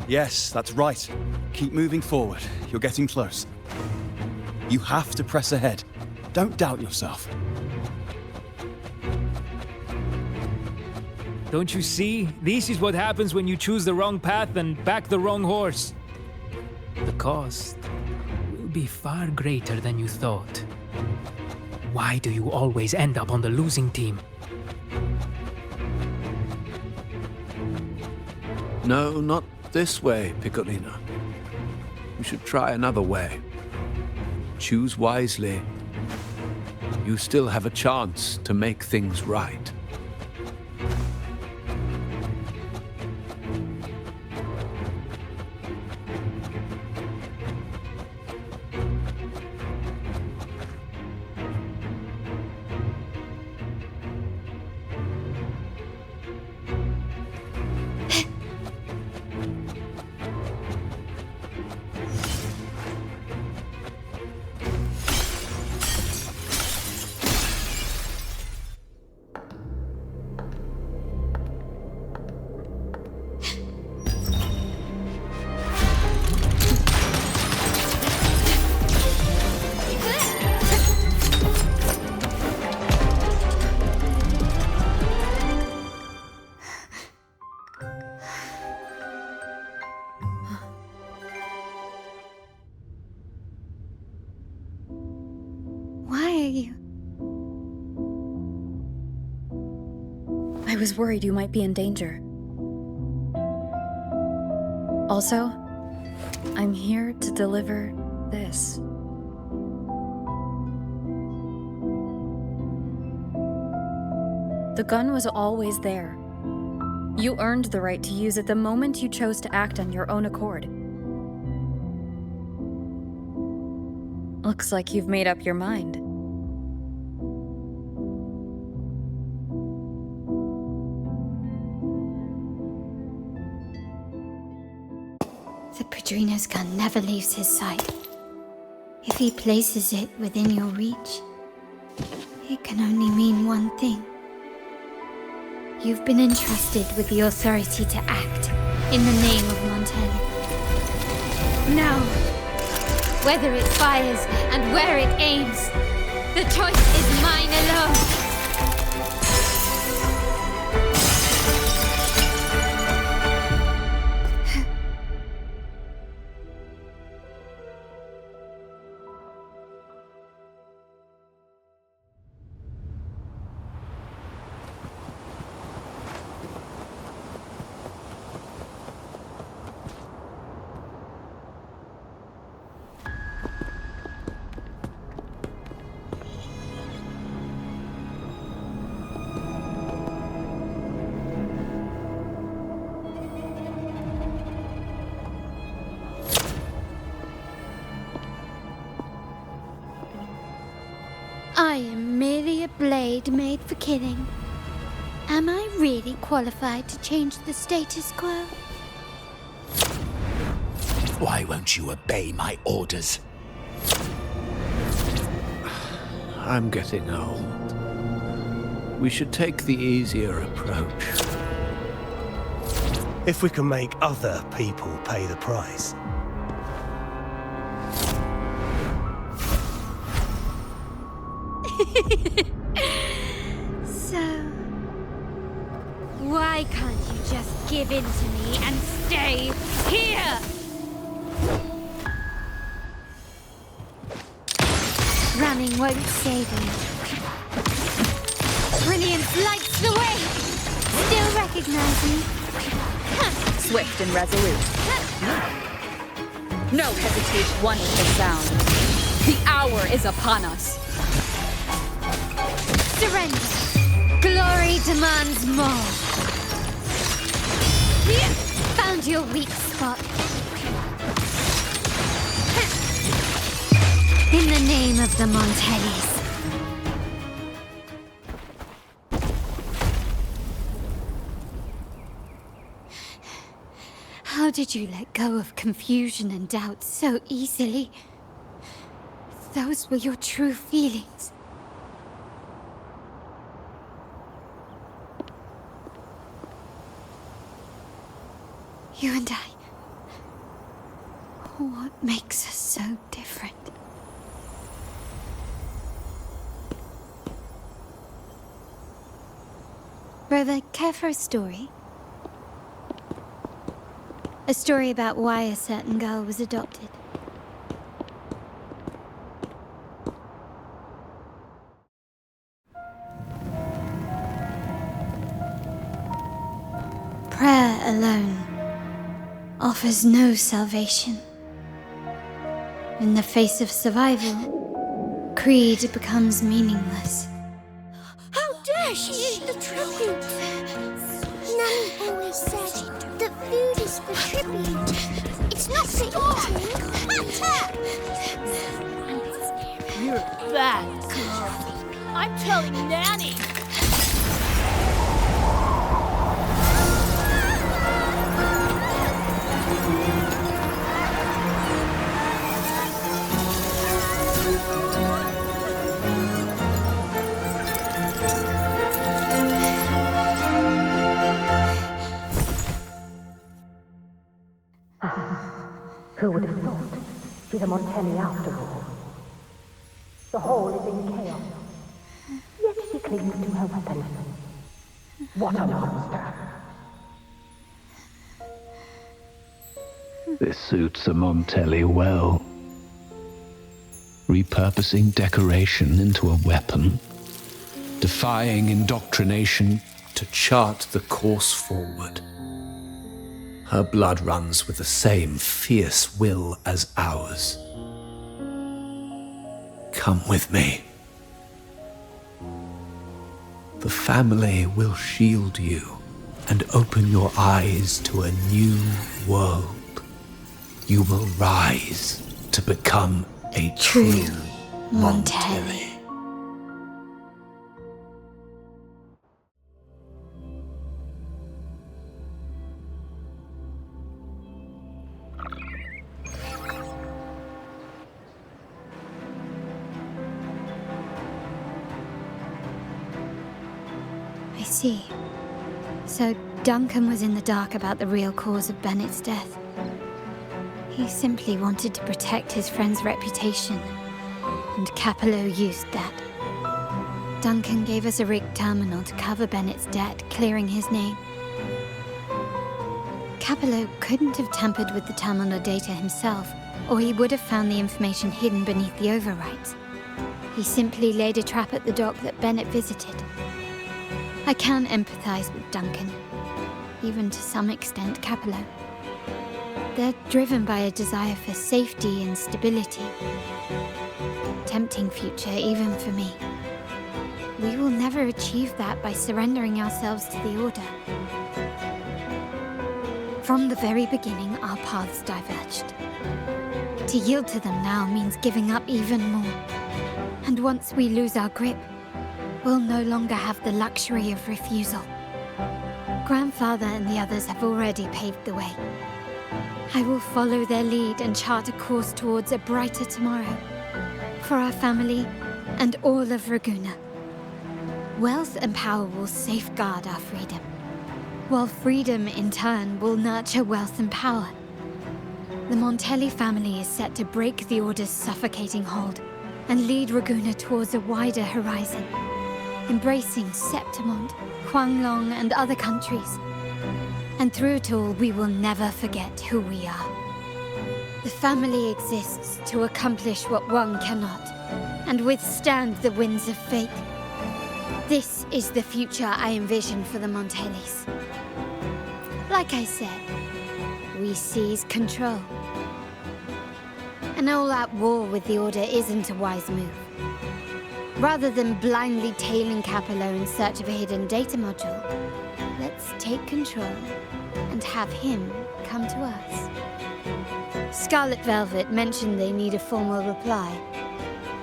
Yes, that's right. Keep moving forward. You're getting close. You have to press ahead. Don't doubt yourself. Don't you see? This is what happens when you choose the wrong path and back the wrong horse. The cost will be far greater than you thought. Why do you always end up on the losing team? No, not this way, Piccolino. You should try another way. Choose wisely. You still have a chance to make things right. I was worried you might be in danger. Also, I'm here to deliver this. The gun was always there. You earned the right to use it the moment you chose to act on your own accord. Looks like you've made up your mind. The Padrino's gun never leaves his sight. If he places it within your reach, it can only mean one thing. You've been entrusted with the authority to act in the name of Montelli. Now, whether it fires and where it aims, the choice is mine alone. I am merely a blade made for killing. Am I really qualified to change the status quo? Why won't you obey my orders? I'm getting old. We should take the easier approach. If we can make other people pay the price. So, why can't you just give in to me and stay here? Running won't save you. Brilliance lights the way! Still recognize me? Swift and resolute. No hesitation. Wonderful sound. The hour is upon us. Surrender. Glory demands more. Found your weak spot. In the name of the Montellis. How did you let go of confusion and doubt so easily? Those were your true feelings. You and I. What makes us so different? Rover, care for a story? A story about why a certain girl was adopted. Prayer alone offers no salvation. In the face of survival, creed becomes meaningless. How dare she eat the tribute? Nanny always said that food is for tribute. It's not for eating. You're a bad girl. I'm telling Nanny. Who would have thought? She's a Montelli after all. The hall is in chaos. Yet she clings to her weapon. What a monster! This suits a Montelli well. Repurposing decoration into a weapon, defying indoctrination to chart the course forward. Her blood runs with the same fierce will as ours. Come with me. The family will shield you and open your eyes to a new world. You will rise to become a true Montelli. I see. So Duncan was in the dark about the real cause of Bennett's death. He simply wanted to protect his friend's reputation, and Capello used that. Duncan gave us a rigged terminal to cover Bennett's debt, clearing his name. Capello couldn't have tampered with the terminal data himself, or he would have found the information hidden beneath the overwrites. He simply laid a trap at the dock that Bennett visited. I can empathize with Duncan, even to some extent Capello. They're driven by a desire for safety and stability. Tempting future even for me. We will never achieve that by surrendering ourselves to the Order. From the very beginning, our paths diverged. To yield to them now means giving up even more. And once we lose our grip, we'll no longer have the luxury of refusal. Grandfather and the others have already paved the way. I will follow their lead and chart a course towards a brighter tomorrow. For our family and all of Ragusa. Wealth and power will safeguard our freedom, while freedom in turn will nurture wealth and power. The Montelli family is set to break the Order's suffocating hold and lead Ragusa towards a wider horizon, embracing Septimont, Huanglong, and other countries. And through it all, we will never forget who we are. The family exists to accomplish what one cannot, and withstand the winds of fate. This is the future I envision for the Montellis. Like I said, we seize control. An all-out war with the Order isn't a wise move. Rather than blindly tailing Capello in search of a hidden data module, let's take control and have him come to us. Scarlet Velvet mentioned they need a formal reply,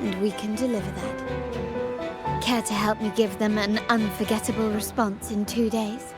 and we can deliver that. Care to help me give them an unforgettable response in 2 days?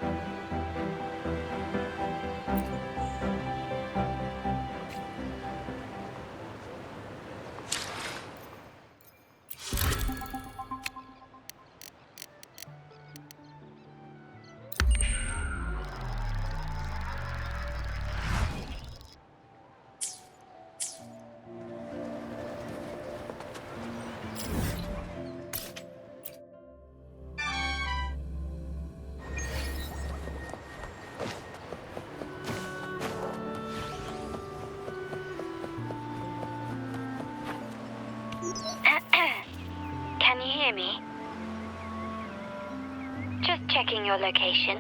Can you hear me? Just checking your location.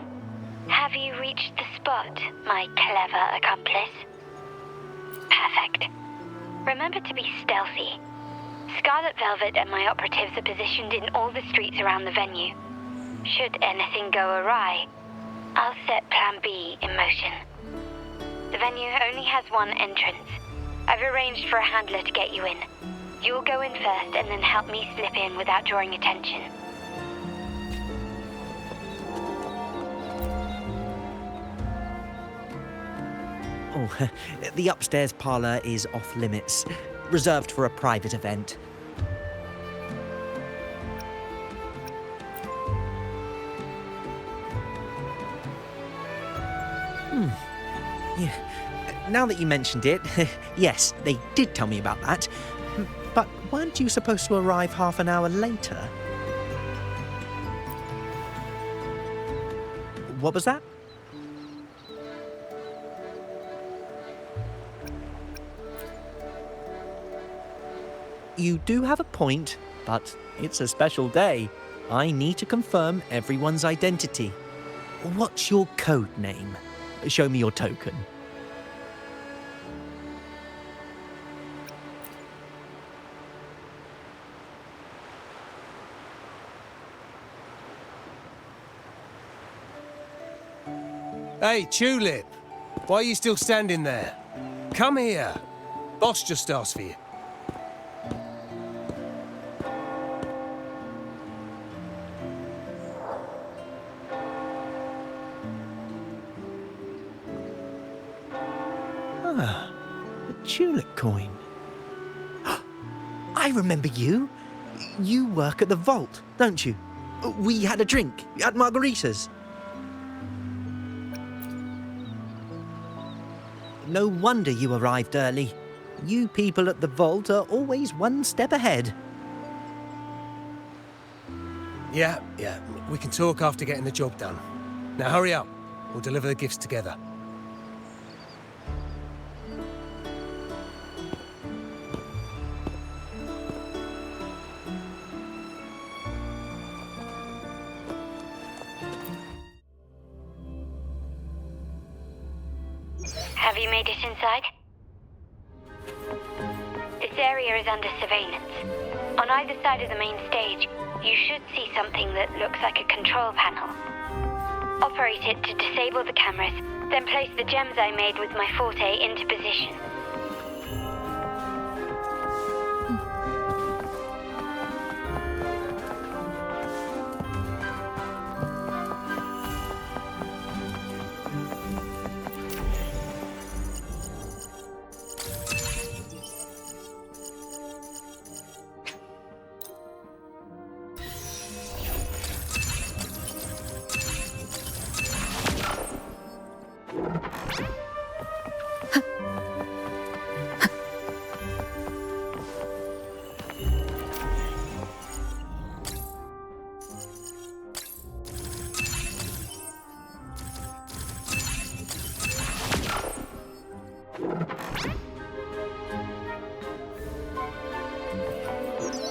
Have you reached the spot, my clever accomplice? Perfect. Remember to be stealthy. Scarlet Velvet and my operatives are positioned in all the streets around the venue. Should anything go awry, I'll set Plan B in motion. The venue only has one entrance. I've arranged for a handler to get you in. You'll go in first and then help me slip in without drawing attention. Oh, the upstairs parlour is off limits, reserved for a private event. Yeah. Now that you mentioned it, yes, they did tell me about that. But weren't you supposed to arrive half an hour later? What was that? You do have a point, but it's a special day. I need to confirm everyone's identity. What's your code name? Show me your token. Hey, Tulip! Why are you still standing there? Come here. Boss just asked for you. Ah, a tulip coin. I remember you. You work at the vault, don't you? We had a drink at Margarita's. No wonder you arrived early. You people at the vault are always one step ahead. Yeah. We can talk after getting the job done. Now hurry up. We'll deliver the gifts together. Have you made it inside? This area is under surveillance. On either side of the main stage, you should see something that looks like a control panel. Operate it to disable the cameras, then place the gems I made with my forte into position.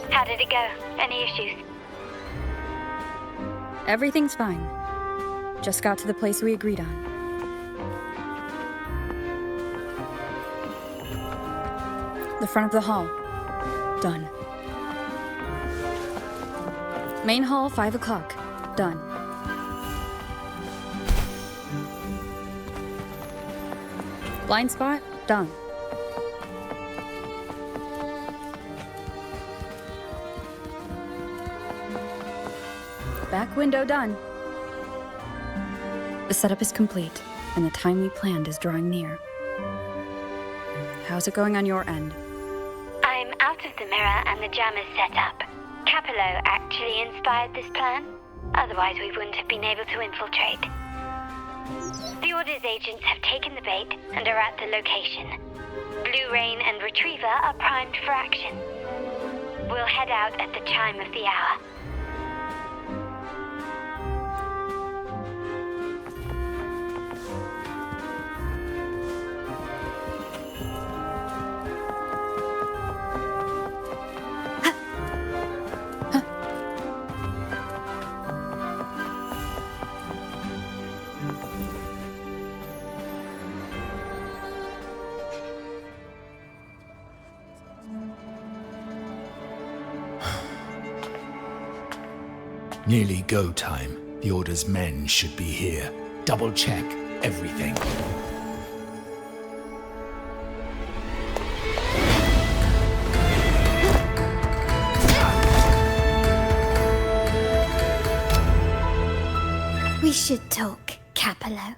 How did it go? Any issues? Everything's fine. Just got to the place we agreed on. The front of the hall. Done. Main hall, 5 o'clock. Done. Blind spot? Done. Back window done. The setup is complete, and the time we planned is drawing near. How's it going on your end? I'm out of the mirror and the jam is set up. Capello actually inspired this plan. Otherwise, we wouldn't have been able to infiltrate. The Order's agents have taken the bait and are at the location. Blue Rain and Retriever are primed for action. We'll head out at the chime of the hour. Nearly go time. The Order's men should be here. Double check everything. We should talk, Capello.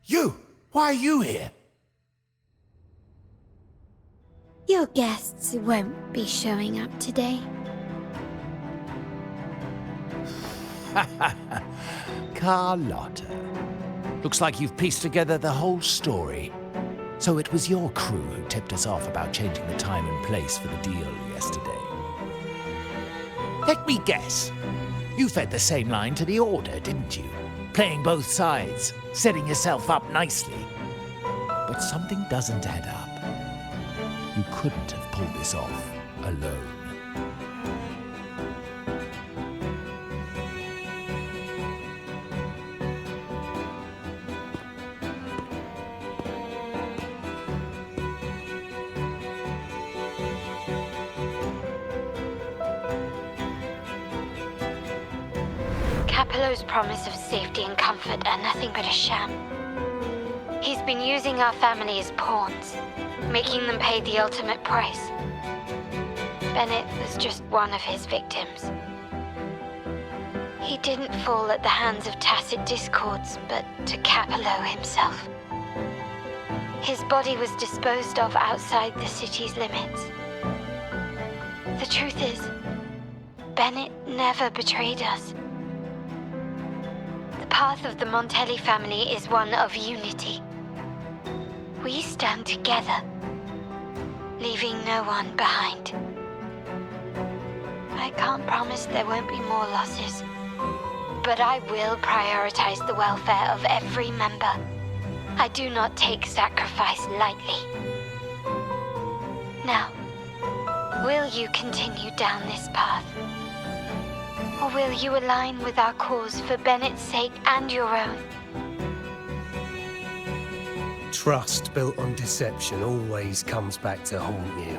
You! Why are you here? Your guests won't be showing up today. Carlotta. Looks like you've pieced together the whole story. So it was your crew who tipped us off about changing the time and place for the deal yesterday. Let me guess. You fed the same line to the Order, didn't you? Playing both sides, setting yourself up nicely. But something doesn't add up. You couldn't have pulled this off alone. Capello's promise of safety and comfort are nothing but a sham. He's been using our family as pawns, making them pay the ultimate price. Bennett was just one of his victims. He didn't fall at the hands of tacit discords, but to Capello himself. His body was disposed of outside the city's limits. The truth is, Bennett never betrayed us. The path of the Montelli family is one of unity. We stand together, leaving no one behind. I can't promise there won't be more losses, but I will prioritize the welfare of every member. I do not take sacrifice lightly. Now, will you continue down this path? Or will you align with our cause for Bennett's sake and your own? Trust built on deception always comes back to haunt you.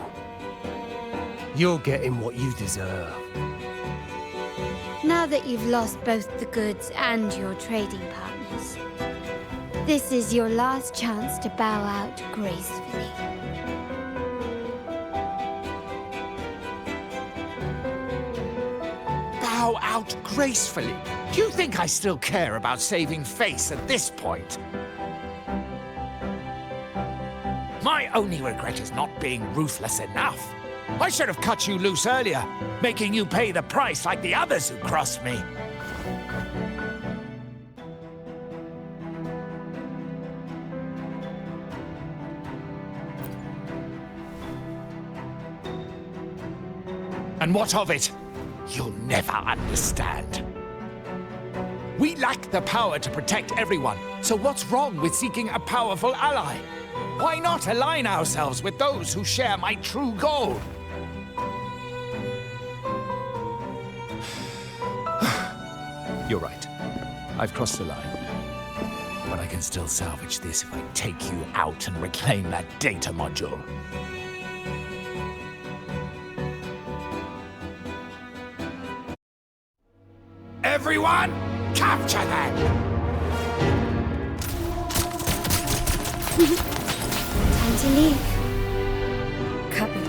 You're getting what you deserve. Now that you've lost both the goods and your trading partners, this is your last chance to bow out gracefully. Bow out gracefully? Do you think I still care about saving face at this point? My only regret is not being ruthless enough. I should have cut you loose earlier, making you pay the price like the others who crossed me. And what of it? You'll never understand. We lack the power to protect everyone, so what's wrong with seeking a powerful ally? Why not align ourselves with those who share my true goal? You're right. I've crossed the line. But I can still salvage this if I take you out and reclaim that data module. everyone! Capture them! Time to leave. Copy.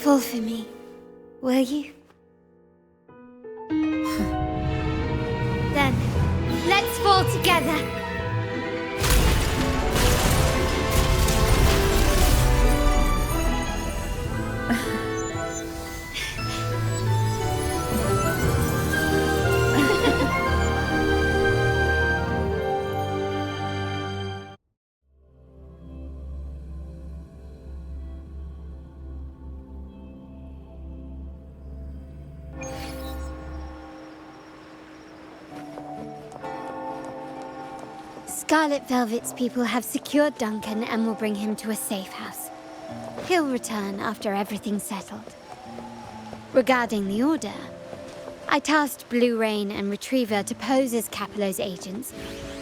Fall for me, will you? Then, let's fall together. Scarlet Velvet's people have secured Duncan and will bring him to a safe house. He'll return after everything's settled. Regarding the Order, I tasked Blue Rain and Retriever to pose as Capello's agents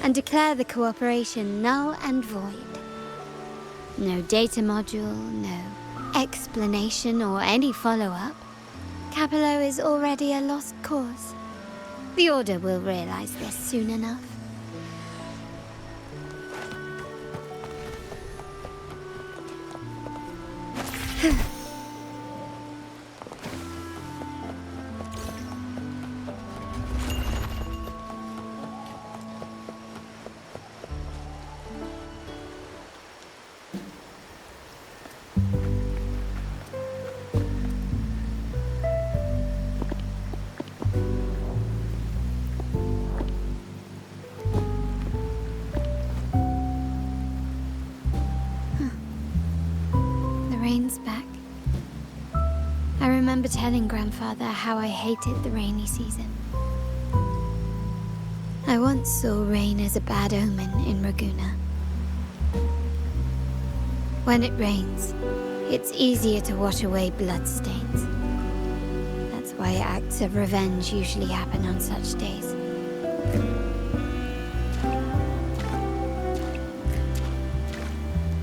and declare the cooperation null and void. No data module, no explanation or any follow-up. Capello is already a lost cause. The Order will realize this soon enough. Back. I remember telling Grandfather how I hated the rainy season. I once saw rain as a bad omen in Raguna. When it rains, it's easier to wash away bloodstains. That's why acts of revenge usually happen on such days.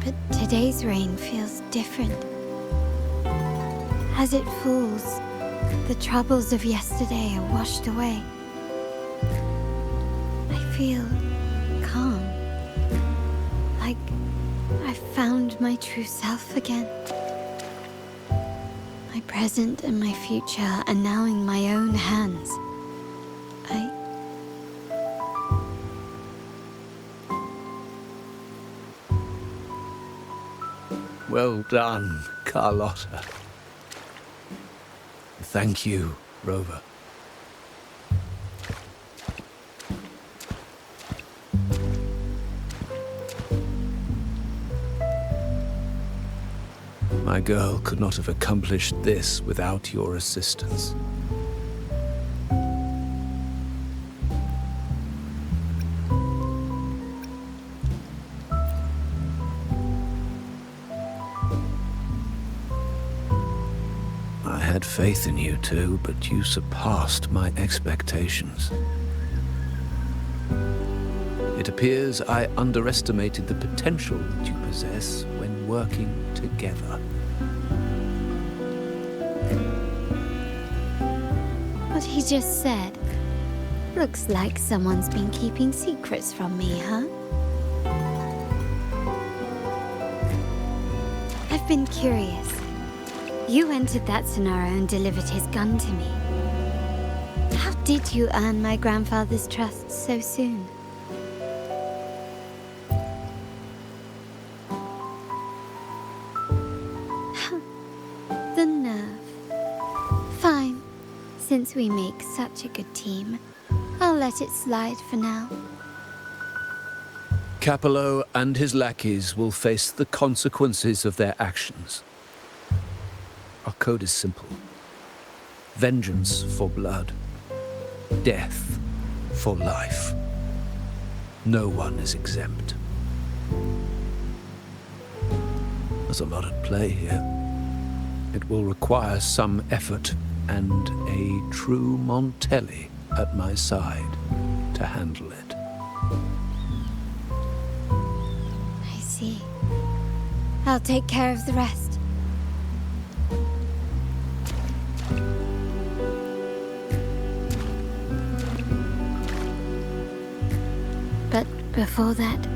But today's rain feels different. As it falls, the troubles of yesterday are washed away. I feel calm, like I've found my true self again. My present and my future are now in my own hands. Well done, Carlotta. Thank you, Rover. My girl could not have accomplished this without your assistance. I had faith in you too, but you surpassed my expectations. It appears I underestimated the potential that you possess when working together. What he just said. Looks like someone's been keeping secrets from me, huh? I've been curious. You entered that scenario and delivered his gun to me. How did you earn my grandfather's trust so soon? The nerve. Fine. Since we make such a good team, I'll let it slide for now. Capello and his lackeys will face the consequences of their actions. Our code is simple. Vengeance for blood. death for life. No one is exempt. There's a lot at play here. It will require some effort and a true Montelli at my side to handle it. I see. I'll take care of the rest. But before that...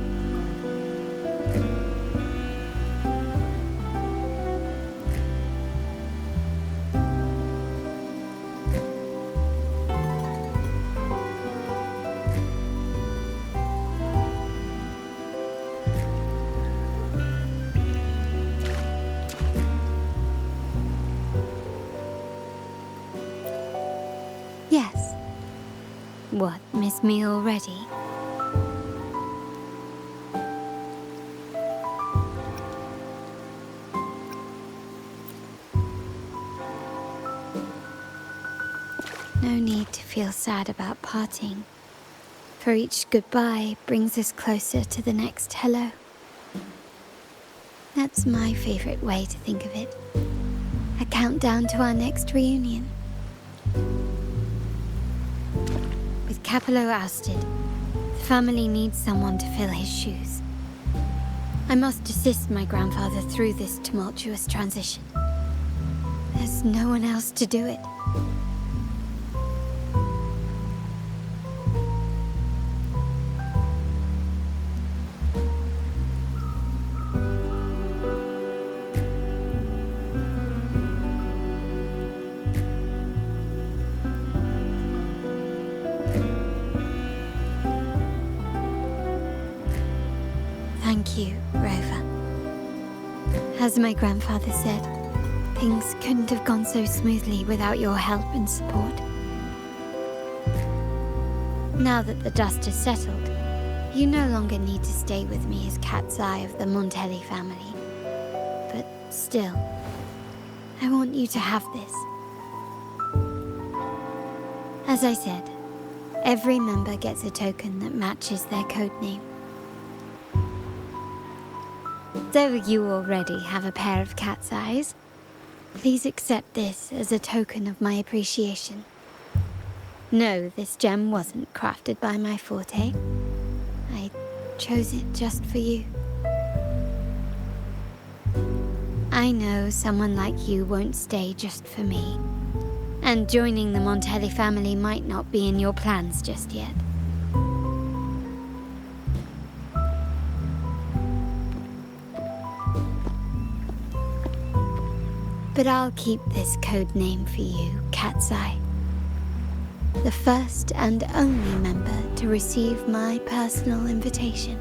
Yes. What, miss me already? No need to feel sad about parting, for each goodbye brings us closer to the next hello. That's my favorite way to think of it. A countdown to our next reunion. With Capello ousted, the family needs someone to fill his shoes. I must assist my grandfather through this tumultuous transition. There's no one else to do it. Thank you, Rover. As my grandfather said, things couldn't have gone so smoothly without your help and support. Now that the dust has settled, you no longer need to stay with me as cat's eye of the Montelli family. But still, I want you to have this. As I said, every member gets a token that matches their codename. Though you already have a pair of cat's eyes, please accept this as a token of my appreciation. No, this gem wasn't crafted by my forte. I chose it just for you. I know someone like you won't stay just for me, and joining the Montelli family might not be in your plans just yet. But I'll keep this code name for you, Cat's Eye. The first and only member to receive my personal invitation.